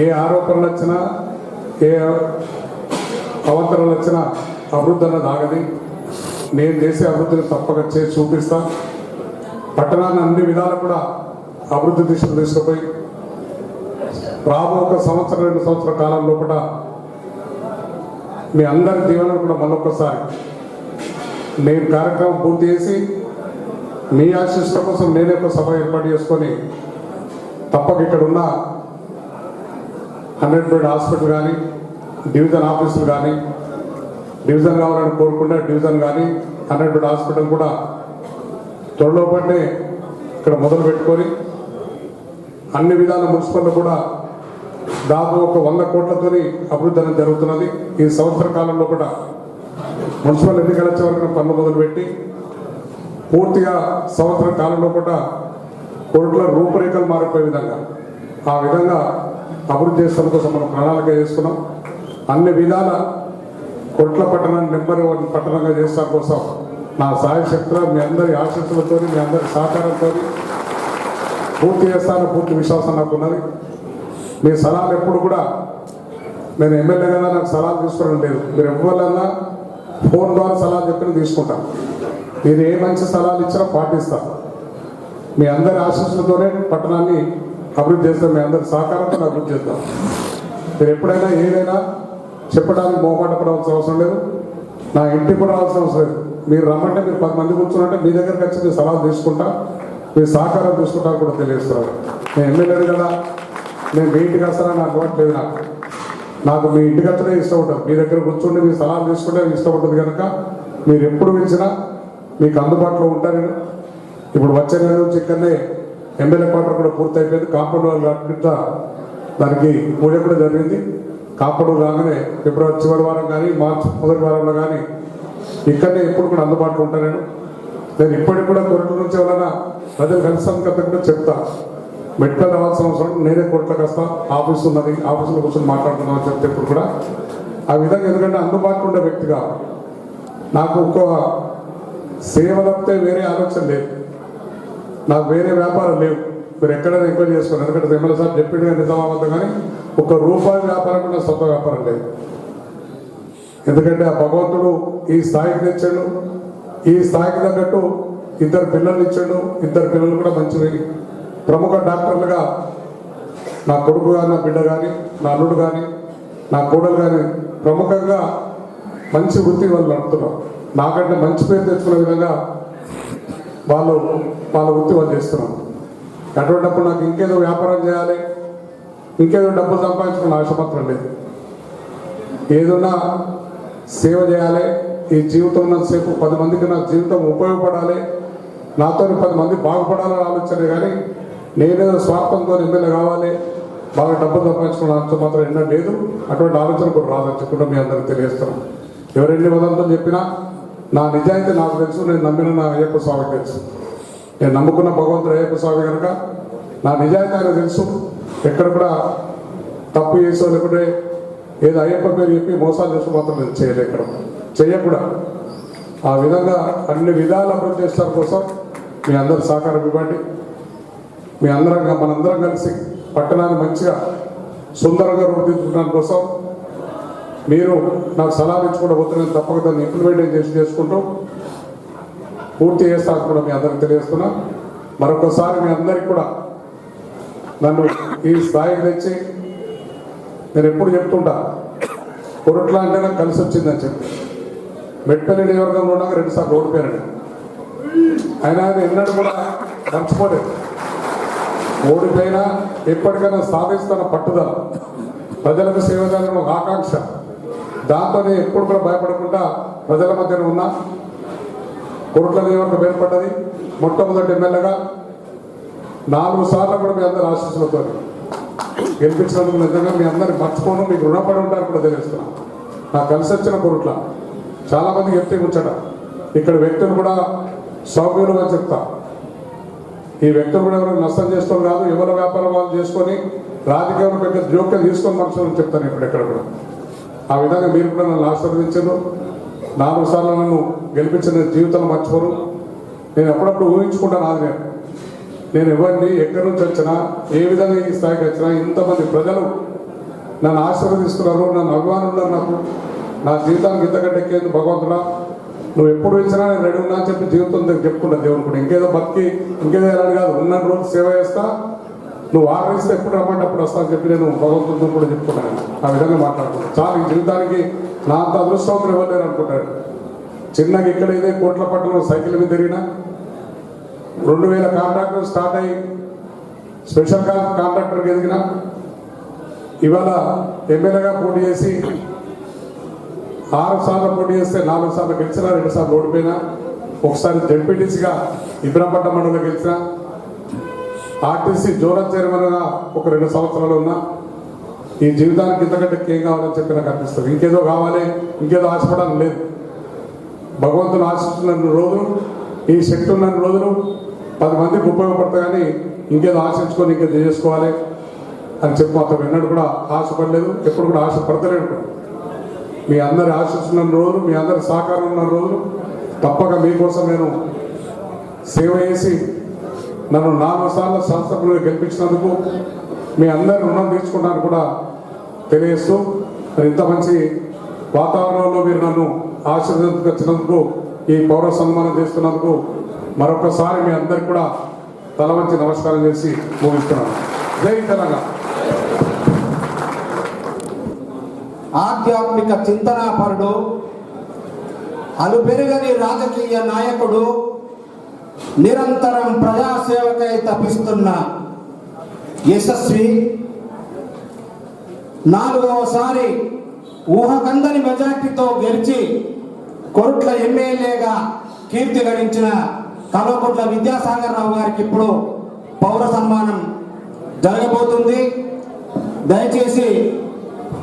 ఏ ఆరోపణలు వచ్చినా ఏ అవాంతరాలు వచ్చినా అభివృద్ధి అన్నది ఆగది. నేను చేసే అభివృద్ధిని తప్పక చేసి చూపిస్తా. పట్టణాన్ని అన్ని విధాలు కూడా అభివృద్ధి దిశలు తీసుకుపోయి రాబో 1 సంవత్సరం 2 సంవత్సరాల కాలం లోపల మీ అందరి దీవెనలు కూడా మళ్ళొక్కసారి నేను కార్యక్రమం పూర్తి చేసి మీ ఆశీస్సుల కోసం నేనే ఒక సభ ఏర్పాటు చేసుకొని తప్పక ఇక్కడ ఉన్న 100 బెడ్ హాస్పిటల్ కానీ, డివిజన్ ఆఫీసులు కానీ, డివిజన్ కావాలని కోరుకుంటే డివిజన్ కానీ 100 బెడ్ హాస్పిటల్ కూడా త్వరలో పట్టే ఇక్కడ మొదలు పెట్టుకొని అన్ని విధాల మున్సిపల్ కూడా దాదాపు ఒక 100 కోట్లతో అభివృద్ధి అనేది జరుగుతున్నది. ఈ సంవత్సర కాలంలో కూడా మున్సిపల్ ఎన్నికల వచ్చే వరకు పనులు మొదలుపెట్టి పూర్తిగా సంవత్సర కాలంలో కూడా కోట్ల రూపురేఖలు మారిపోయే విధంగా ఆ విధంగా అభివృద్ధి చేయడం కోసం మనం ప్రణాళిక చేసుకున్నాం. అన్ని విధాల కొట్ల పట్టణాన్ని నెంబర్ 1 పట్టణంగా చేస్తాం కోసం నా సాయశక్తులు మీ అందరి ఆశీస్సులతో మీ అందరి సహకారంతో పూర్తి చేస్తాను. పూర్తి విశ్వాసం నాకు ఉన్నది. మీ సలహాలు ఎప్పుడు కూడా నేను ఎమ్మెల్యే కదా నాకు సలహాలు తీసుకోవడం లేదు. మీరు ఎవరివల్ల ఫోన్ ద్వారా సలహాలు చెప్పిన తీసుకుంటాను. మీరు ఏ మంచి సలహాలు ఇచ్చినా పాటిస్తాను. మీ అందరి ఆశీస్సులతోనే పట్టణాన్ని అభివృద్ధి చేస్తాం. మీ అందరి సహకారంతో అభివృద్ధి చేస్తాం. మీరు ఎప్పుడైనా ఏదైనా చెప్పడానికి మొహమాటపడాల్సిన అవసరం లేదు. నా ఇంటికి కూడా రావాల్సిన అవసరం లేదు. మీరు రమ్మంటే మీరు 10 మంది కూర్చున్నట్టే మీ దగ్గరికి వచ్చి మీరు సలహాలు తీసుకుంటా, మీ సహకారం తీసుకుంటారు కూడా తెలియజేస్తున్నారు. నేను ఎమ్మెల్యేడు కదా, నేను మీ ఇంటికి వస్తానని నాకు అలవాట్లేదు. నాకు మీ ఇంటికి వచ్చనే ఇష్టం ఉంటుంది. మీ దగ్గర కూర్చుంటే మీ సలహాలు తీసుకుంటే ఇష్టం ఉంటుంది కనుక మీరు ఎప్పుడు పిలిచినా మీకు అందుబాటులో ఉంటారు. ఇప్పుడు వచ్చే నెల నుంచి ఇక్కడనే ఎమ్మెల్యే క్వార్టర్ కూడా పూర్తి అయిపోయింది. కాంపౌండ్ వాళ్ళు కట్టిన దానికి పూజ కూడా జరిగింది. కాంపౌండ్ రాగానే ఫిబ్రవరి చివరి వారం కానీ మార్చి మొదటి వారంలో కానీ ఇక్కడనే ఎప్పుడు కూడా అందుబాటులో ఉంటాను. నేను ఇప్పటికి కూడా కొరట్ల నుంచి ఎవరైనా ప్రజలు కలిసాను కూడా చెప్తా. మెట్ల రావాల్సిన అవసరం నేనే కొరట్లకు వస్తా, ఆఫీస్ ఉన్నది, ఆఫీసులో కూర్చొని మాట్లాడుతున్నాను అని చెప్తే ఇప్పుడు కూడా ఆ విధంగా. ఎందుకంటే అందుబాటులో ఉండే వ్యక్తిగా నాకు ఒక్క సేవ తప్పితే వేరే ఆలోచన లేదు. నాకు వేరే వ్యాపారం లేవు. మీరు ఎక్కడైనా ఎంక్వైరీ చేసుకోండి. ఎందుకంటే ఎమ్మెల్యే సార్ చెప్పిన నిజామాబాద్ కానీ ₹1 వ్యాపారం కూడా సొంత వ్యాపారం లేదు. ఎందుకంటే ఆ భగవంతుడు ఈ స్థాయికి తెచ్చాడు. ఈ స్థాయికి తగ్గట్టు 2 పిల్లలు ఇచ్చాడు. 2 పిల్లలు కూడా మంచివి ప్రముఖ డాక్టర్లుగా నా కొడుకు కానీ, నా బిడ్డ కానీ, నా అల్లుడు కానీ, నా కోడలు కానీ ప్రముఖంగా మంచి వృత్తి వాళ్ళు నడుపుతున్నారు. నాకంటే మంచి పేరు తెచ్చుకునే విధంగా వాళ్ళ వృత్తి వాళ్ళు చేస్తున్నారు. అటువంటిప్పుడు నాకు ఇంకేదో వ్యాపారం చేయాలి, ఇంకేదో డబ్బులు సంపాదించుకున్న ఆశ మాత్రం లేదు. ఏదన్నా సేవ చేయాలి. ఈ జీవితం ఉన్నంతసేపు 10 మందికి నా జీవితం ఉపయోగపడాలి, నాతో 10 మంది బాగుపడాలని ఆలోచనే కానీ నేనేదో స్వార్థంతో ఎమ్మెల్యే కావాలి, బాగా డబ్బులు సంపాదించుకున్న ఆలోచన మాత్రం ఎన్నో లేదు. అటువంటి ఆలోచన కూడా రాదని చెప్పకుండా మీ అందరికీ తెలియజేస్తున్నాను. ఎవరెన్ని వదంతో చెప్పినా నా నిజాయితీ నాకు తెలుసు. నేను నమ్మిన నా అయ్యప్ప స్వామికి తెలుసు. నేను నమ్ముకున్న భగవంతుడు అయ్యప్ప స్వామి కనుక నా నిజాయితీ ఆయన తెలుసు. ఎక్కడ కూడా తప్పు చేసో లేకుంటే ఏదో అయ్యప్ప పేరు చెప్పి మోసాలు చేసి మాత్రం నేను చేయలేక చెయ్యకూడా. ఆ విధంగా అన్ని విధాలు అభివృద్ధి చేసడం కోసం మీ అందరు సహకారం ఇవ్వండి. మీ మనందరం కలిసి పట్టణాన్ని మంచిగా సుందరంగా రూపుదిద్దుకోవడం కోసం మీరు నాకు సలహాలు ఇచ్చుకుంటూ పోతున్నాను. తప్పక దాన్ని ఇంప్లిమెంట్ చేసుకుంటూ పూర్తి చేస్తాను కూడా మీ అందరికి తెలియజేస్తున్నా. మరొకసారి మీ అందరికి కూడా నన్ను ఈ స్థాయికి తెచ్చి నేను ఎప్పుడు చెప్తుంటా, కొరట్ల అంటే నాకు కలిసి వచ్చిందని చెప్పి. మెట్పల్లి నియోజకవర్గంలో ఉన్నాక 2 సార్లు ఓడిపోయానండి. అయినా ఎన్నడూ కూడా మర్చిపోలేదు. ఓడిపోయినా ఎప్పటికైనా సాధిస్తున్న పట్టుదల, ప్రజలకు సేవ చేయాలని ఒక ఆకాంక్ష, దాంతోనే ఎప్పుడు కూడా భయపడకుండా ప్రజల మధ్యన ఉన్నా. కొరట్ల నియోజకవర్గం ఏర్పడ్డది. మొట్టమొదటి ఎమ్మెల్యేగా 4 సార్లు కూడా మీ అందరి ఆశీస్సులతో గెలిపించినందుకు నిజంగా మీ అందరికి మర్చిపోను, మీకు రుణపడి ఉంటారు కూడా తెలుస్తున్నాను. నాకు కలిసి వచ్చిన కొరట్ల చాలామందికి చెప్తే కూర్చోట. ఇక్కడ వ్యక్తులు కూడా సౌమ్యులుగా చెప్తా. ఈ వ్యక్తులు కూడా ఎవరైనా నష్టం చేసుకోవడం కాదు, ఎవరి వ్యాపారం వాళ్ళు చేసుకొని రాజకీయంలో పెద్ద జోక్యం తీసుకొని మనుషులని చెప్తాను ఇప్పుడెక్కడ కూడా. ఆ విధంగా మీరు కూడా నన్ను ఆశీర్వదించారు. 4 సార్లు నన్ను గెలిపించిన జీవితంలో మర్చిపోరు. నేను అప్పుడప్పుడు ఊహించుకుంటాను. నేను ఎవరిని ఎక్కడి నుంచి వచ్చినా, ఏ విధంగా ఈ స్థాయికి వచ్చినా, ఇంతమంది ప్రజలు నన్ను ఆశీర్వదిస్తున్నారు, నన్ను అభిమానులు ఉన్నారు. నాకు నా జీవితానికి ఇంతకంటే ఎక్కేది భగవంతుడా, నువ్వు ఎప్పుడు ఇచ్చినా నేను రెడీ ఉన్నా అని చెప్పి జీవితం చెప్పుకుంటా. దేవుడు కూడా ఇంకేదో బతికి ఇంకేదో ఎలా కాదు, ఉన్న రోజు సేవ చేస్తా, నువ్వు ఆదరిస్తే ఎప్పుడు రమ్మంటే అప్పుడు వస్తా అని చెప్పి నేను భగవంతుడితో కూడా చెప్పుకున్నాను. ఆ విధంగా మాట్లాడుతున్నాను. చాలా ఈ జీవితానికి నా అంత అదృష్టవంతులు ఇవ్వలేరు అనుకుంటాడు. చిన్నగా ఇక్కడ ఇదే కోట్ల పట్టణంలో సైకిల్ మీద తిరిగినా, 2000 కాంట్రాక్టర్ స్టార్ట్ అయ్యి స్పెషల్ కాంట్రాక్టర్కి ఎదిగిన, ఇవాళ ఎమ్మెల్యేగా పోటీ చేసి 6 సార్లు పోటీ చేస్తే 4 సార్లు గెలిచినా, 2 సార్లు ఓడిపోయినా, ఒకసారి జడ్పీటీసీగా ఇబ్రాంపట్నం మండలంలో గెలిచిన, ఆర్టీసీ జోనల్ చైర్మన్గా ఒక 2 సంవత్సరాలు ఉన్నా. ఈ జీవితానికి ఇంతకంటే ఏం కావాలని చెప్పి నాకు అనిపిస్తుంది. ఇంకేదో కావాలి, ఇంకేదో ఆశపడాలని లేదు. భగవంతుని ఆశిస్తున్న రోజులు, ఈ శక్తి ఉన్న రోజులు 10 మందికి ఉపయోగపడతాయి. కానీ ఇంకేదో ఆశించుకొని ఇంకేదో చేసుకోవాలి. అని చెప్పి అతను ఎన్నడూ కూడా ఆశపడలేదు, ఎప్పుడు కూడా ఆశపడతలేడు కూడా. మీ అందరి ఆశిస్తున్న రోజులు, మీ అందరి సహకారం ఉన్న రోజులు తప్పక మీకోసం నేను సేవ చేసి నన్ను 4 సార్లు శాసనసభ్యులుగా గెలిపించినందుకు మీ అందరి రుణం తీర్చుకుంటాను కూడా తెలియజేస్తూ, మరి ఇంత మంచి వాతావరణంలో మీరు నన్ను ఆశీర్వదించినందుకు, ఈ పౌర సన్మానం చేస్తున్నందుకు మరొకసారి మీ అందరికి కూడా తల వంచి నమస్కారం చేసి ముగిస్తున్నాను. జై తెలంగాణ. ఆధ్యాత్మిక చింతనాపరుడు, అలుపెరుగని రాజకీయ నాయకుడు, నిరంతరం ప్రజాసేవకై తపిస్తున్న యశస్వి, 4వసారి ఊహకందని మెజార్టీతో గెలిచి కొరుట్ల ఎమ్మెల్యేగా కీర్తి గడించిన కల్వకుంట్ల విద్యాసాగర్ రావు గారికి ఇప్పుడు పౌర సన్మానం జరగబోతుంది. దయచేసి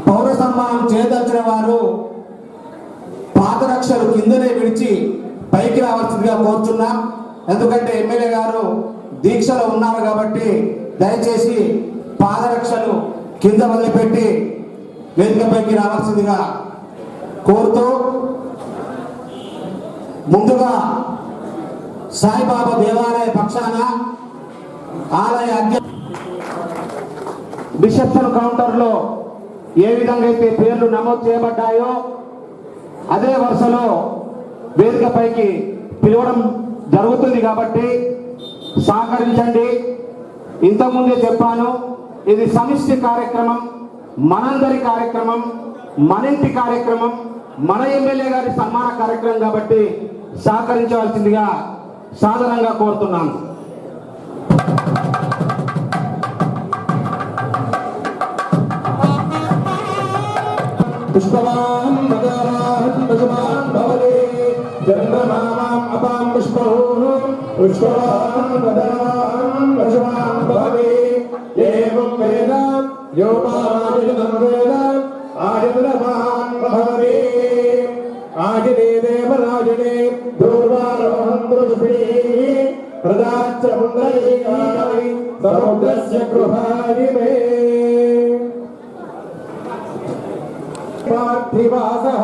పౌర సన్మానం చేయదలిచిన వారు పాదరక్షలు కిందనే విడిచి పైకి రావాల్సిందిగా కోరుచున్నాం. ఎందుకంటే ఎమ్మెల్యే గారు దీక్షలో ఉన్నారు కాబట్టి దయచేసి పాదరక్షలు కింద వదిలిపెట్టి వేదికపైకి రావాల్సిందిగా కోరుతూ, ముందుగా సాయిబాబా దేవాలయ పక్షాన ఆలయ రిసెప్షన్ కౌంటర్లో ఏ విధంగా అయితే పేర్లు నమోదు చేయబడ్డాయో అదే వరుసలో వేదికపైకి పిలవడం జరుగుతుంది కాబట్టి సహకరించండి. ఇంతకుముందే చెప్పాను, ఇది సమిష్టి కార్యక్రమం, మనందరి కార్యక్రమం, మన ఇంటి కార్యక్రమం, మన ఎమ్మెల్యే గారి సన్మాన కార్యక్రమం కాబట్టి సహకరించవలసిందిగా సాధారణంగా కోరుతున్నాను. పుష్పవాన్ మదావాన్ పశుమాన్ భవతి జన్మమామాం అపాం పుష్పం పుష్పవాన్ మదావాన్ పశుమాన్ భవతి ఏవం వేద యో మామాయనం వేద ఆయుర్మహాన్ భవతి ఆజనే దేవరాజనే దూర్వారోహం పురుషుభిః ప్రదాచ్చ పుండరీకాయ సముద్రస్య గృహాని మే పార్థివాసః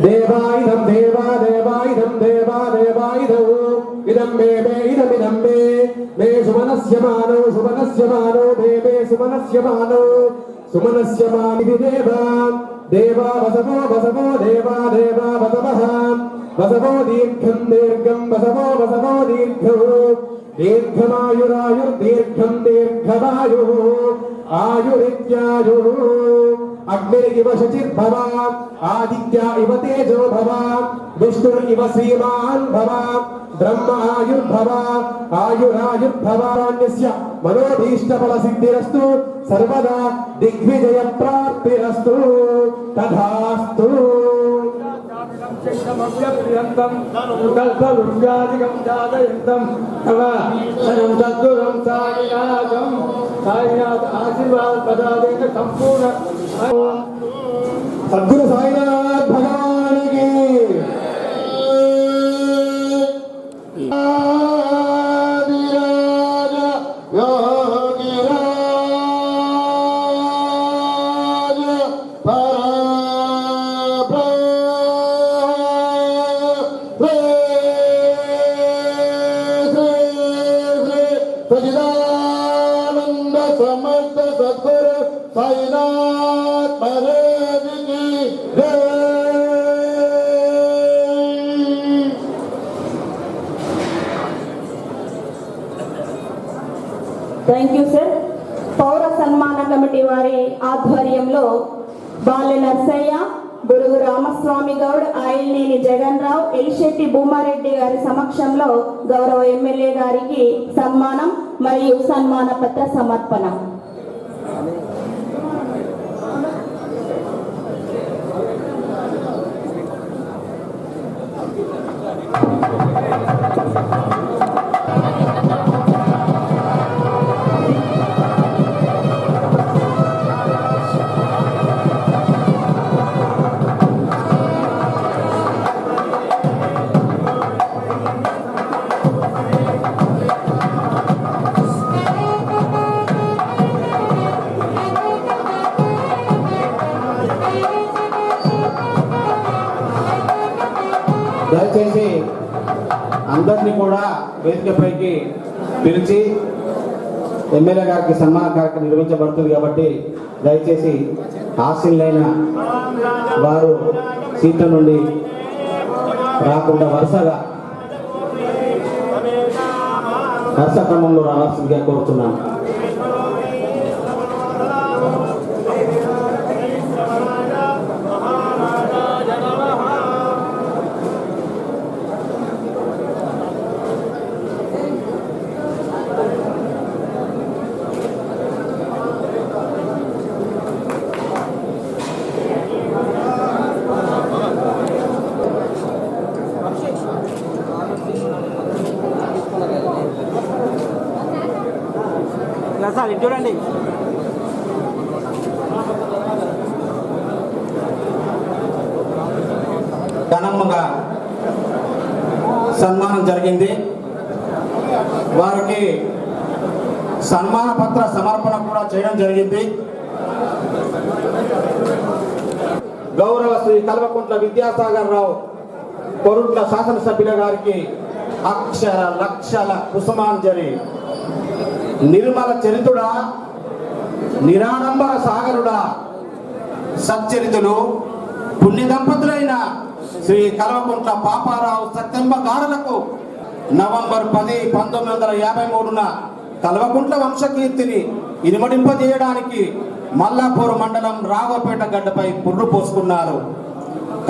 దేవాయుధం దేవాదేవాయుధం దేవాదేవాయుధౌ ఇదం మే మే ఇదమిదం మే మే సుమనస్యమానో సుమనస్యమానో మే మే సుమనస్యమానో సుమనస్యమానిది దేవా దేవా వసవో వసవో దేవా దేవా వసవః వసవో దీర్ఘం దీర్ఘం వసవో వసవో దీర్ఘం దీర్ఘమాయురాయుర్దీర్ఘం దీర్ఘమాయుః ఆయురిత్యాయుః అగ్నిరివ శచిర్భవ ఆదిత్య ఇవ తేజో భవ విష్ణురివ శ్రీమాన్ భవ బ్రహ్మ ఆయుర్భవ ఆయురాయుర్భవాన్యస్య మనోభీష్టఫల సిద్ధిరస్తు సర్వదా దిగ్విజయ ప్రాప్తిరస్తు తథాస్తు. ప్రియంతం కల్పవృక్షాదికం జాతయంతం తవ శరణం సద్గురం సాయినాథం సాయినాథ ఆశీర్వాద పదాదేన సంపూర్ణ సద్గురు సాయినాథ్ భగవానికి సచిదానంద సమర్థ సద్గురు సాయినాథ్ మహారాజుకి జై. Thank you sir. పౌర సన్మాన కమిటీ వారి ఆధ్వర్యంలో బాలె నర్సయ్య, బురుగు రామస్వామి గౌడ్, ఆయిల్నేని జగన్ రావు, ఎలిశెట్టి భూమారెడ్డి గారి సమక్షంలో గౌరవ ఎమ్మెల్యే గారికి సన్మానం మరియు సన్మాన పత్ర సమర్పణ. అందరినీ కూడా వేదికపైకి పిలిచి ఎమ్మెల్యే గారికి సన్మాన కార్యక్రమం నిర్వహించబడుతుంది కాబట్టి దయచేసి ఆశీనులైన వారు సీట్ల నుండి రాకుండా వరుస క్రమంలో రావాల్సిందిగా కోరుతున్నాను. చూడండి. ఘనంగా సన్మానం జరిగింది. వారికి సన్మాన పత్ర సమర్పణ కూడా చేయడం జరిగింది. గౌరవ శ్రీ కల్వకుంట్ల విద్యాసాగర్ రావు కొరుట్ల శాసనసభ్యుల గారికి అక్షర లక్షల కుసుమాంజలి. నిర్మల చరితుడా, నిరాడంబర సాగరుడా, సచ్చరితులు పుణ్య దంపతులైన శ్రీ కల్వకుంట్ల పాపారావు సత్యంబ గారులకు నవంబర్ 10, 1953న కల్వకుంట్ల వంశకీర్తిని ఇనుమడింపజేయడానికి మల్లాపూర్ మండలం రాఘవపేట గడ్డపై పుర్రు పోసుకున్నారు.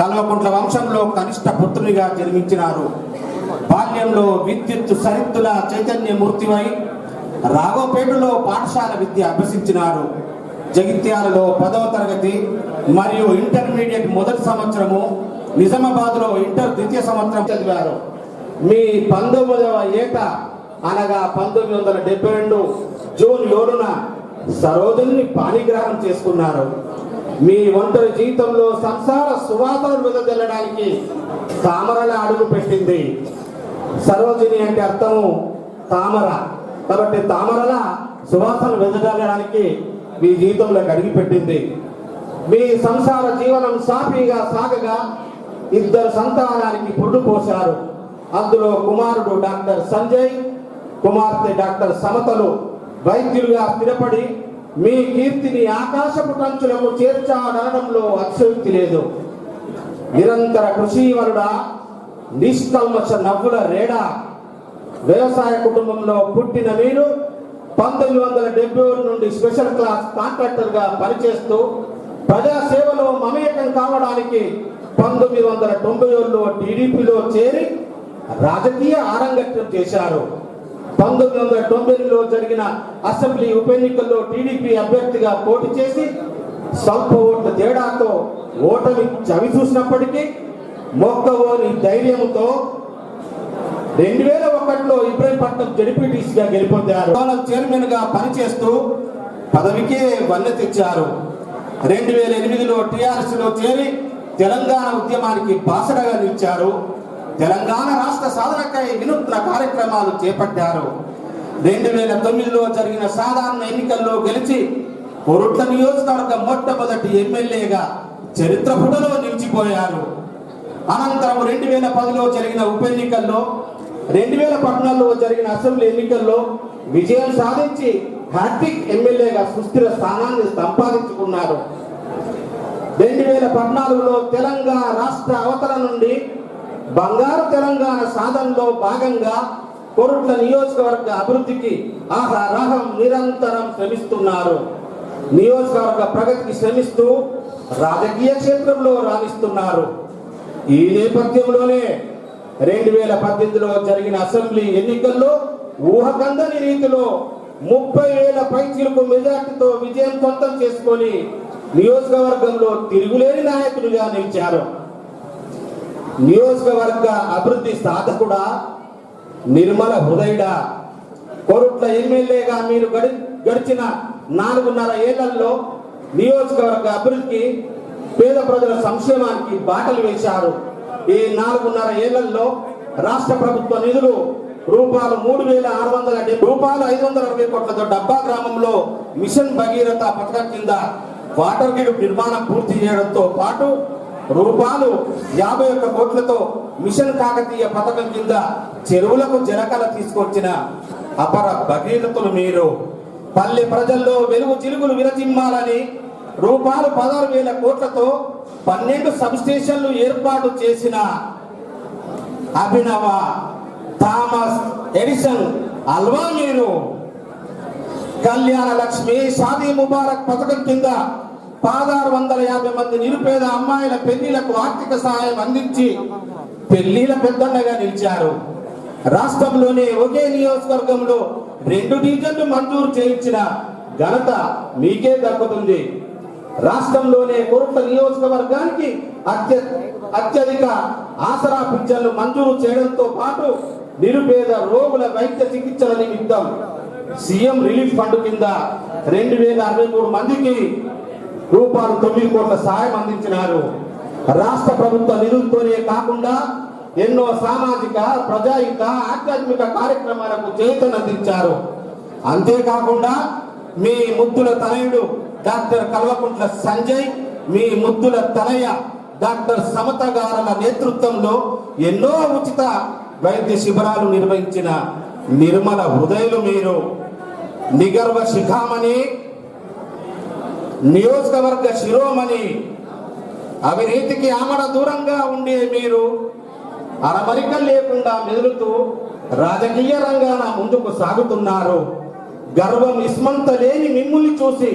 కల్వకుంట్ల వంశంలో కనిష్ట పుత్రునిగా జన్మించినారు. బాల్యంలో విద్యుత్ సరిత్తుల చైతన్యమూర్తివై రాఘవపేటలో పాఠశాల విద్య అభ్యసించినారు. జగిత్యాలలో 10వ తరగతి మరియు ఇంటర్మీడియట్ మొదటి సంవత్సరము, నిజామాబాద్లో ఇంటర్ ద్వితీయ సంవత్సరం చదివారు. మీ 19వ ఏట అనగా 1972 జూన్ 7న సరోజని పాణిగ్రహణం చేసుకున్నారు. మీ ఒంటరి జీవితంలో సంసార సువాసనలు వెదజల్లడానికి తామరల అడుగు పెట్టింది. సరోజిని అంటే అర్థము తామర, కాబట్టి తామరల సువాసన వెదజల్లడానికి మీ జీవితంలోకి అడిగి పెట్టింది. మీ సంసార జీవనం సాఫీగా సాగగా 2 సంతానానికి పురుడు పోశారు. అందులో కుమారుడు డాక్టర్ సంజయ్, కుమార్తె డాక్టర్ సమతలు వైద్యులుగా స్థిరపడి మీ కీర్తిని ఆకాశపు టంచులకు చేర్చాడనడంలో అతిశయోక్తి లేదు. నిరంతర కృషివరుడా, నిష్కల్మష నవ్వుల రేడా, వ్యవసాయ కుటుంబంలో పుట్టిన మీరు 1971 నుండి స్పెషల్ క్లాస్ కాంట్రాక్టర్ గా పనిచేస్తూ ప్రజాసేవలో మమేకం కావడానికి 1990లో టీడీపీలో చేరి రాజకీయ ఆరంగత్యం చేశారు. 1990లో జరిగిన అసెంబ్లీ ఉప ఎన్నికల్లో టీడీపీ అభ్యర్థిగా పోటీ చేసి స్వల్ప ఓట్ల తేడాతో ఓటమి చవి చూసినప్పటికీ మొక్కవోని ధైర్యంతో 2001లో ఇబ్రహీంపట్నం జడ్పీటీసీగా గెలుపొందారు. చైర్మన్ గా పనిచేస్తూ పదవికే వన్నె తెచ్చారు. 2008లో టీఆర్ఎస్లో చేరి తెలంగాణ ఉద్యమానికి బాసడగా నిలిచారు. తెలంగాణ రాష్ట్ర సాధనకై వినూత్న కార్యక్రమాలు చేపట్టారు. 2009లో జరిగిన సాధారణ ఎన్నికల్లో గెలిచి కొరుట్ల నియోజకవర్గ మొట్టమొదటి ఎమ్మెల్యేగా చరిత్ర పుటలో నిలిచిపోయారు. అనంతరం 2010లో జరిగిన ఉప ఎన్నికల్లో, 2014లో జరిగిన అసెంబ్లీ ఎన్నికల్లో విజయం సాధించి హ్యాట్రిక్ ఎమ్మెల్యేగా సుస్థిర స్థానాన్ని సంపాదించుకున్నారు. 2014లో తెలంగాణ రాష్ట్ర అవతరణ నుండి బంగారు తెలంగాణ సాధనలో భాగంగా కొరుట్ల నియోజకవర్గ అభివృద్ధికి ఆహారాహం నిరంతరం శ్రమిస్తున్నారు. నియోజకవర్గ ప్రగతికి శ్రమిస్తూ రాజకీయ క్షేత్రంలో రాణిస్తున్నారు. ఈ నేపథ్యంలోనే 2018లో జరిగిన అసెంబ్లీ ఎన్నికల్లో ఊహకందని రీతిలో 30,000 పైచిలకు మెజార్టీతో విజయం సొంతం చేసుకొని నియోజకవర్గంలో తిరుగులేని నాయకుడిగా నిలిచారు. నియోజకవర్గ అభివృద్ధి సాధకుడా, నిర్మల హృదయుడా, కొరుట్ల ఎమ్మెల్యేగా మీరు గడిచిన 4.5 ఏళ్లలో నియోజకవర్గ అభివృద్ధికి, పేద ప్రజల సంక్షేమానికి బాటలు వేశారు. ఈ 4.5 ఏళ్లలో రాష్ట్ర ప్రభుత్వ నిధులు రూపాయలు 3,670 రూపాయలు 560 కోట్లతో డబ్బా గ్రామంలో మిషన్ భగీరథ పథకం కింద వాటర్ గ్రిడ్ నిర్మాణం పూర్తి చేయడంతో పాటు రూపాయలు 51 కోట్లతో మిషన్ కాకతీయ పథకం కింద చెరువులకు జలకళ తీసుకొచ్చిన అపర భగీరథులు మీరు. పల్లె ప్రజల్లో వెలుగు చిలుగులు విరచిమ్మాలని రూపాయలు 16,000 కోట్లతో 12 సబ్ స్టేషన్లు ఏర్పాటు చేసిన అభినవ థామస్ ఎడిసన్ అల్వా మీరు. కళ్యాణ లక్ష్మి షాదీ ముబారక్ పథకం కింద 1650 మంది నిరుపేద అమ్మాయిల పెళ్లిలకు ఆర్థిక సహాయం అందించి పెళ్లిల పెద్దన్నగా నిలిచారు. రాష్ట్రంలోనే ఒకే నియోజకవర్గంలో 2 డివిజన్లు మంజూరు చేయించిన ఘనత మీకే దక్కుతుంది. రాష్ట్రంలోనే కోరుట్ల నియోజకవర్గానికి అత్యధిక ఆసరా పింఛన్లు మంజూరు చేయడంతో పాటు నిరుపేద రోగుల వైద్య చికిత్సల నిమిత్తం సీఎం రిలీఫ్ ఫండ్ కింద 2063 మందికి రూపాయలు 9 కోట్ల సహాయం అందించినారు. రాష్ట్ర ప్రభుత్వ నిధులతోనే కాకుండా ఎన్నో సామాజిక ప్రజాహిత ఆధ్యాత్మిక కార్యక్రమాలకు చేయూతనందించారు. అంతేకాకుండా మీ ముద్దుల తనయుడు డాక్టర్ కల్వకుంట్ల సంజయ్, మీ ముద్దుల తనయ డాక్టర్ సమత గారుల నేతృత్వంలో ఎన్నో ఉచిత వైద్య శిబిరాలు నిర్వహించిన నిర్మల హృదయులు మీరు. నిగర్వ శిఖామణి, నియోజకవర్గ శిరోమణి, అవినీతికి ఆమడ దూరంగా ఉండే మీరు అరమరిక లేకుండా మెదులుతూ రాజకీయ రంగాన ముందుకు సాగుతున్నారు. గర్వం ఇస్మంత లేని మిమ్ముల్ని చూసి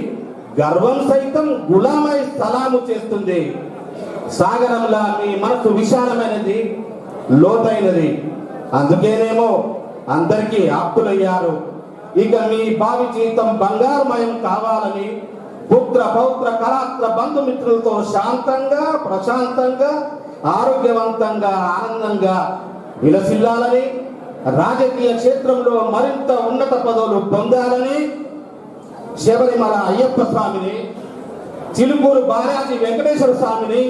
గర్వం సైతం గులామై సలాము చేస్తుంది. సాగరంలా మీ మనసు విశాలమైనది, లోతైనది. అందుకేనేమో అందరికీ ఆప్తులయ్యారు. ఇక మీ భావి జీవితం బంగారుమయం కావాలని పుత్ర పౌత్ర కళాత్ర బంధుమిత్రులతో శాంతంగా ప్రశాంతంగా ఆరోగ్యవంతంగా ఆనందంగా విలసిల్లాలని, రాజకీయ క్షేత్రంలో మరింత ఉన్నత పదవులు పొందాలని శబరిమల అయ్యప్ప స్వామిని, చిలుకూరు బాలాజీ వెంకటేశ్వర స్వామిని,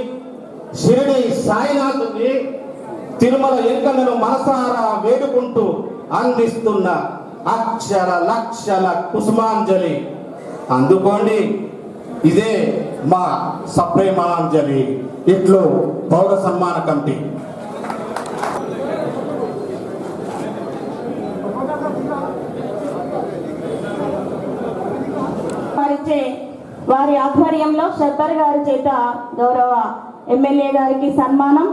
షిరిడి సాయినాథుని, తిరుమల ఎంకన్నను మనసారా వేడుకుంటూ అందిస్తున్న అక్షర లక్షల కుసుమాంజలి. అందుకోండి, ఇదే మా సప్రేమాంజలి. ఇట్లు పౌర సన్మాన కమిటీ. వారి ఆధ్వర్యంలో షబ్బర్ గారి చేత గౌరవ ఎమ్మెల్యే గారికి సన్మానం.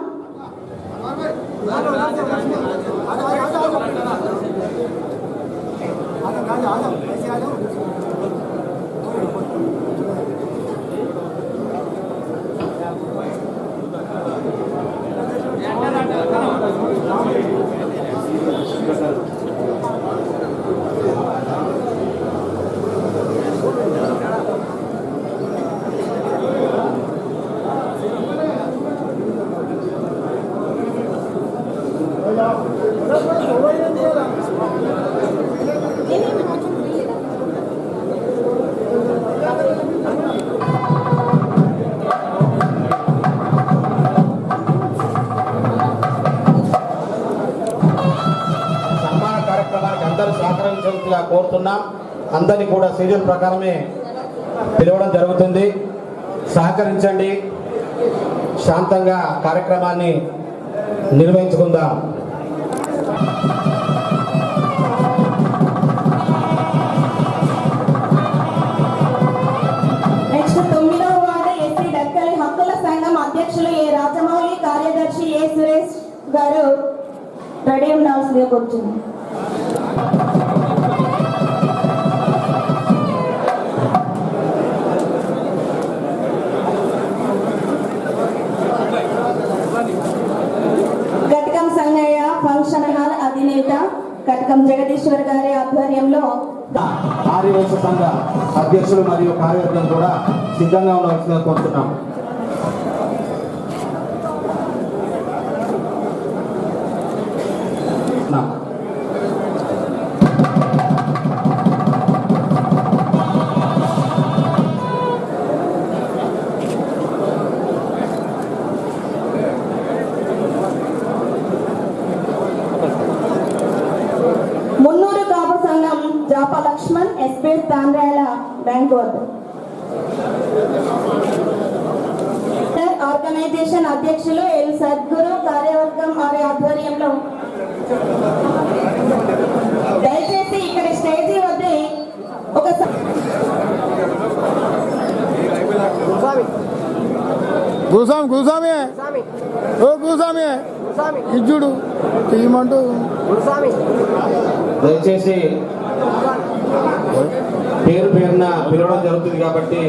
కోరుతున్నాం. అందరినీ కూడా షెడ్యూల్ ప్రకారమే పిలవడం జరుగుతుంది. సహకరించండి, శాంతంగా కార్యక్రమాన్ని నిర్వహించుకుందాం. నెక్స్ట్ 9వ వార్డు ఎస్సీ డక్కలి హక్కుల సంఘం అధ్యక్షులు ఏ రాజమౌళి, కార్యదర్శి ఏ సురేష్ గారు రెడీ ఉండాల్సిందిగా కూర్చుంది. కటకం సంగయ్య ఫంక్షన్ హాల్ అధినేత కటకం జగదీశ్వర్ గారి ఆధ్వర్యంలో ఆర్యవైశ్య సంఘ అధ్యక్షులు మరియు కార్యవర్గం కూడా సిద్ధంగా ఉండవలసిందిగా కోరుతున్నాం. మున్నూరు కాపు సంఘం జాప లక్ష్మణ్ ఎస్పీ తాండ్రాల బ్యాంక్ వద్ద ఆర్గనైజేషన్ అధ్యక్షులు ఎల్ సద్గురు కార్యవర్గం వారి ఆధ్వర్యంలో దయచేసి ఇక్కడ స్టేజీ వద్ద ఒక గురుస్వామి ఓ గురుస్వామి ఇజ్జుడు తీయమంటూ దయచేసి పేరు పేరున పిలవడం జరుగుతుంది కాబట్టి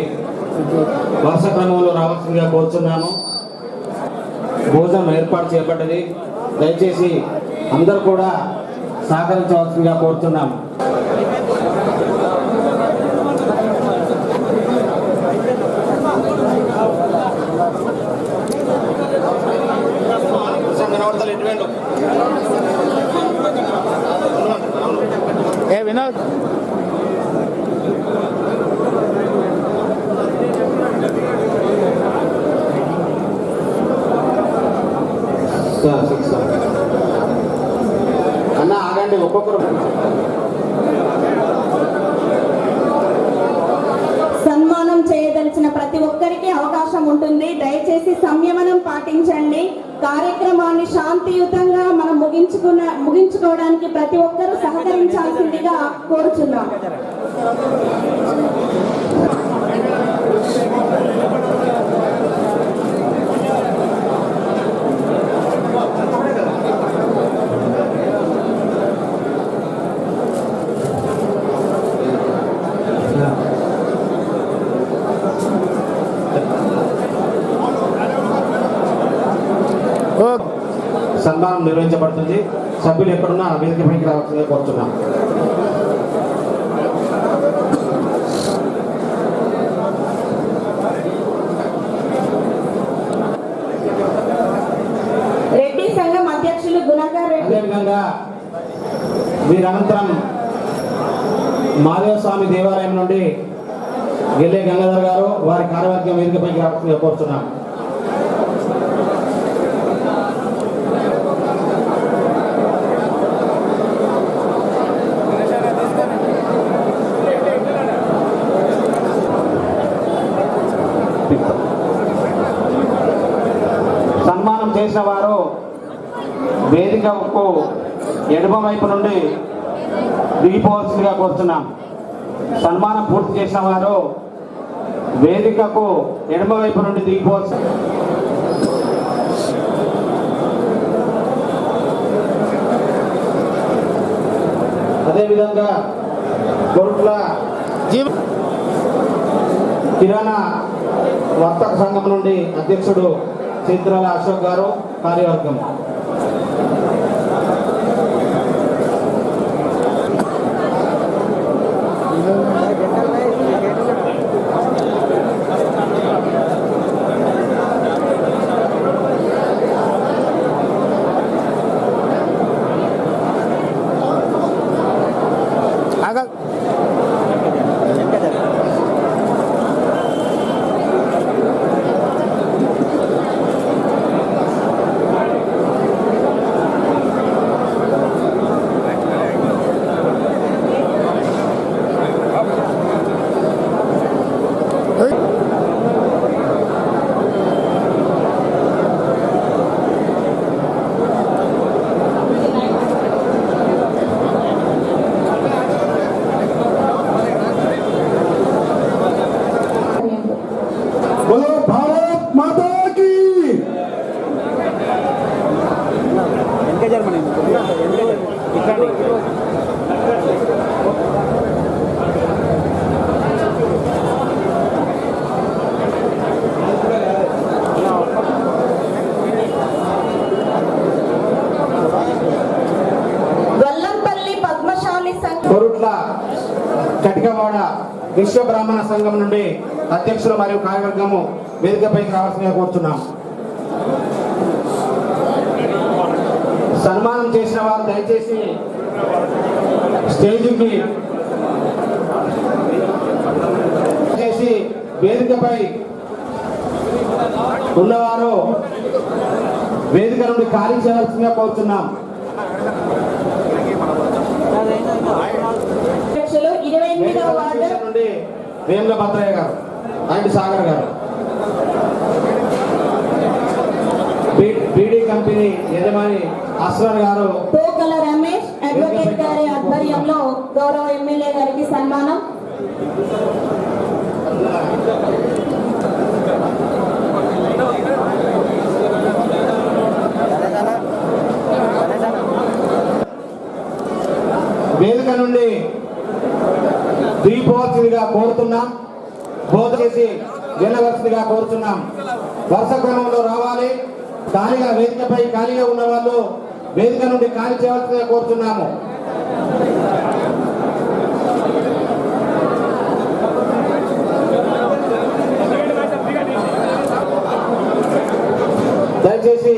వరుస క్రమంలో రావాల్సిందిగా కోరుతున్నాను. భోజనం ఏర్పాటు చేయబడ్డది. దయచేసి అందరూ కూడా సహకరించవలసిందిగా కోరుతున్నాము. ఏ వినోద్ అన్న ఆగండి, ఒక్కొక్కరు సన్మానం చేయదలిచిన ప్రతి ఒక్కరికి అవకాశం ఉంటుంది. దయచేసి సంయమనం పాటించండి. కార్యక్రమాన్ని శాంతియుతంగా మనం ముగించుకోవడానికి ప్రతి ఒక్కరూ సహకరించాల్సిందిగా కోరుచున్నాం. సన్మానం నిర్వహించబడుతుంది. సభ్యులు ఎక్కడున్నా వేదికపైకి రావాల్సిందిగా కోరుతున్నాం. రెడ్డి సంఘం అధ్యక్షులు గుణకర్ రెడ్డి, అదేవిధంగా వీరంతరం మాదేవ స్వామి దేవాలయం నుండి గెల్లే గంగాధర్ గారు వారి కార్యవర్గం వేదికపైకి రావాల్సిందిగా కోరుతున్నాం. సన్మానం చేసిన వారు వేదికకు ఎడమ వైపు నుండి దిగిపోవాల్సిందిగా కోరుతున్నాం. సన్మానం పూర్తి చేసిన వారు వేదికకు ఎడమ వైపు నుండి దిగిపోవాల్సి. అదేవిధంగా కోట్ల కిరాణా వర్తక సంఘం నుండి అధ్యక్షుడు చిత్రాల అశోక్ గారు కార్యవర్గం. కొరుట్ల కటికవాడ విశ్వ బ్రాహ్మణ సంఘం నుండి అధ్యక్షులు మరియు కార్యవర్గము వేదికపైకి రావాల్సిందిగా కోరుతున్నాం. సన్మానం చేసిన వారు దయచేసి స్టేజింగ్కి చేసి వేదికపై ఉన్నవారు వేదిక నుండి ఖాళీ చేయాల్సిందిగా కోరుతున్నాం. అధ్యక్షులు 28వ వార్డు నుండి వేముల భద్రయ్య గారు అండ్ సాగర్ గారు. బీడీ కంపెనీ యజమాని అస్వర్ గారు తోకల రమేష్ అడ్వకేట్ గారి ఆధ్వర్యంలో గౌరవ ఎమ్మెల్యే గారికి సన్మానం. వేదిక నుండి దిగిపోవలసిందిగా కోరుతున్నాం. బోధ చేసి వెళ్ళవలసిందిగా కోరుతున్నాం. వరుస క్రమంలో రావాలి. ఖాళీగా వేదికపై ఖాళీగా ఉన్న వాళ్ళు వేదిక నుండి ఖాళీ చేయవలసిందిగా కోరుతున్నాము. దయచేసి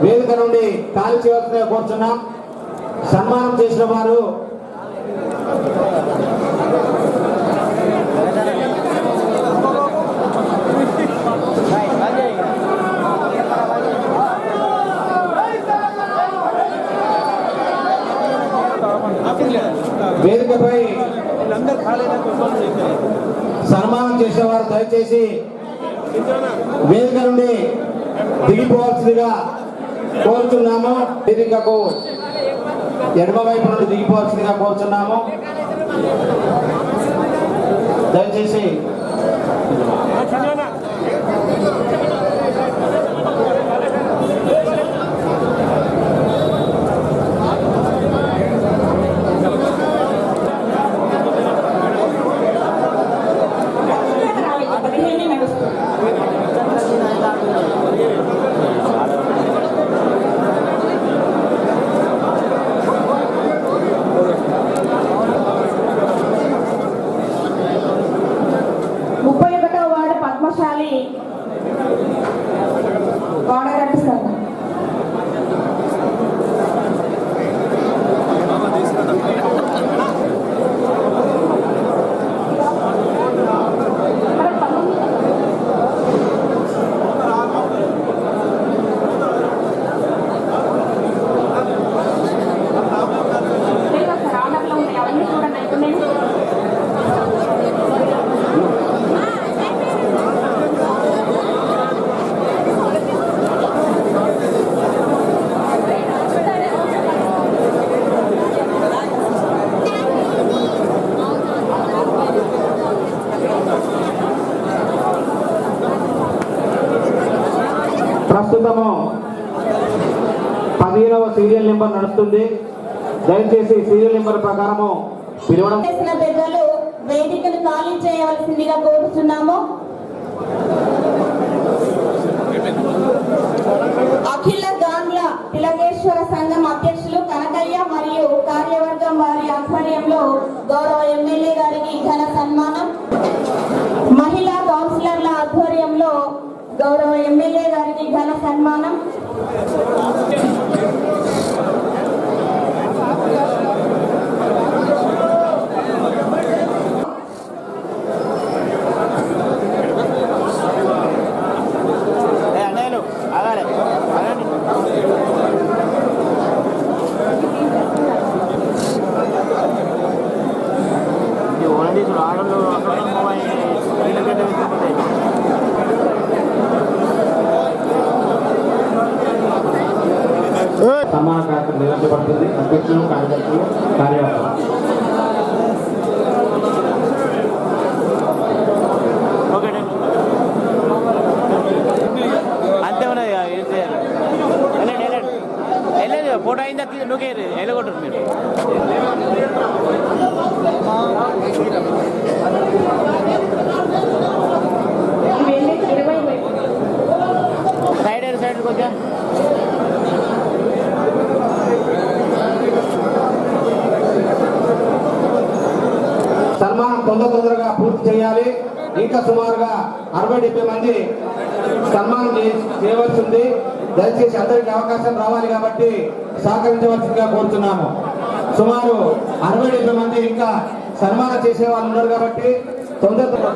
వేదిక నుండి ఖాళీ చేయవలసిందిగా కోరుతున్నాం. సన్మానం చేసిన వారు వేదికపై సన్మానం చేసిన వారు దయచేసి వేదిక నుండి దిగిపోవాల్సిందిగా కోరుతున్నాము. వేదికకు ఎడమ వైపు నుండి దిగిపోవాల్సిందిగా కోరుతున్నాము. దయచేసి ప్రస్తుతము 15వ సీరియల్ నెంబర్ నడుస్తుంది. దయచేసి సీరియల్ నెంబర్ ప్రకారము పిలవడం. పెద్దలు వేదికను ఖాళీ చేయవలసిందిగా కోరుతున్నాము. అఖిల గాండ్ల తిలకేశ్వర సంఘం అధ్యక్షులు కనకయ్య మరియు కార్యవర్గం వారి ఆధ్వర్యంలో గౌరవ ఎమ్మెల్యే గారికి ఘన సన్మానం. మహిళా కౌన్సిలర్ల ఆధ్వర్యంలో గౌరవ ఎమ్మెల్యే గారికి ఘన సన్మానం. సమాన కార్యక్రమం నిర్వహించబడుతుంది. అధ్యక్షులు, కార్యదర్శులు, కార్యవర్గం. అంతే ఉన్నది. ఫోటో అయిందా నువ్వుకే వెళ్ళగొట్టరు మీరు. సైడ్ కొంచెం సన్మానం తొందరగా పూర్తి చేయాలి. ఇంకా సుమారుగా 60-70 మంది సన్మానం చేయవలసి ఉంది. దయచేసి అందరికీ అవకాశం రావాలి కాబట్టి సహకరించవలసిందిగా కోరుతున్నాము. సుమారు 60-70 మంది ఇంకా సన్మానం చేసే వాళ్ళు ఉన్నారు కాబట్టి తొందరగా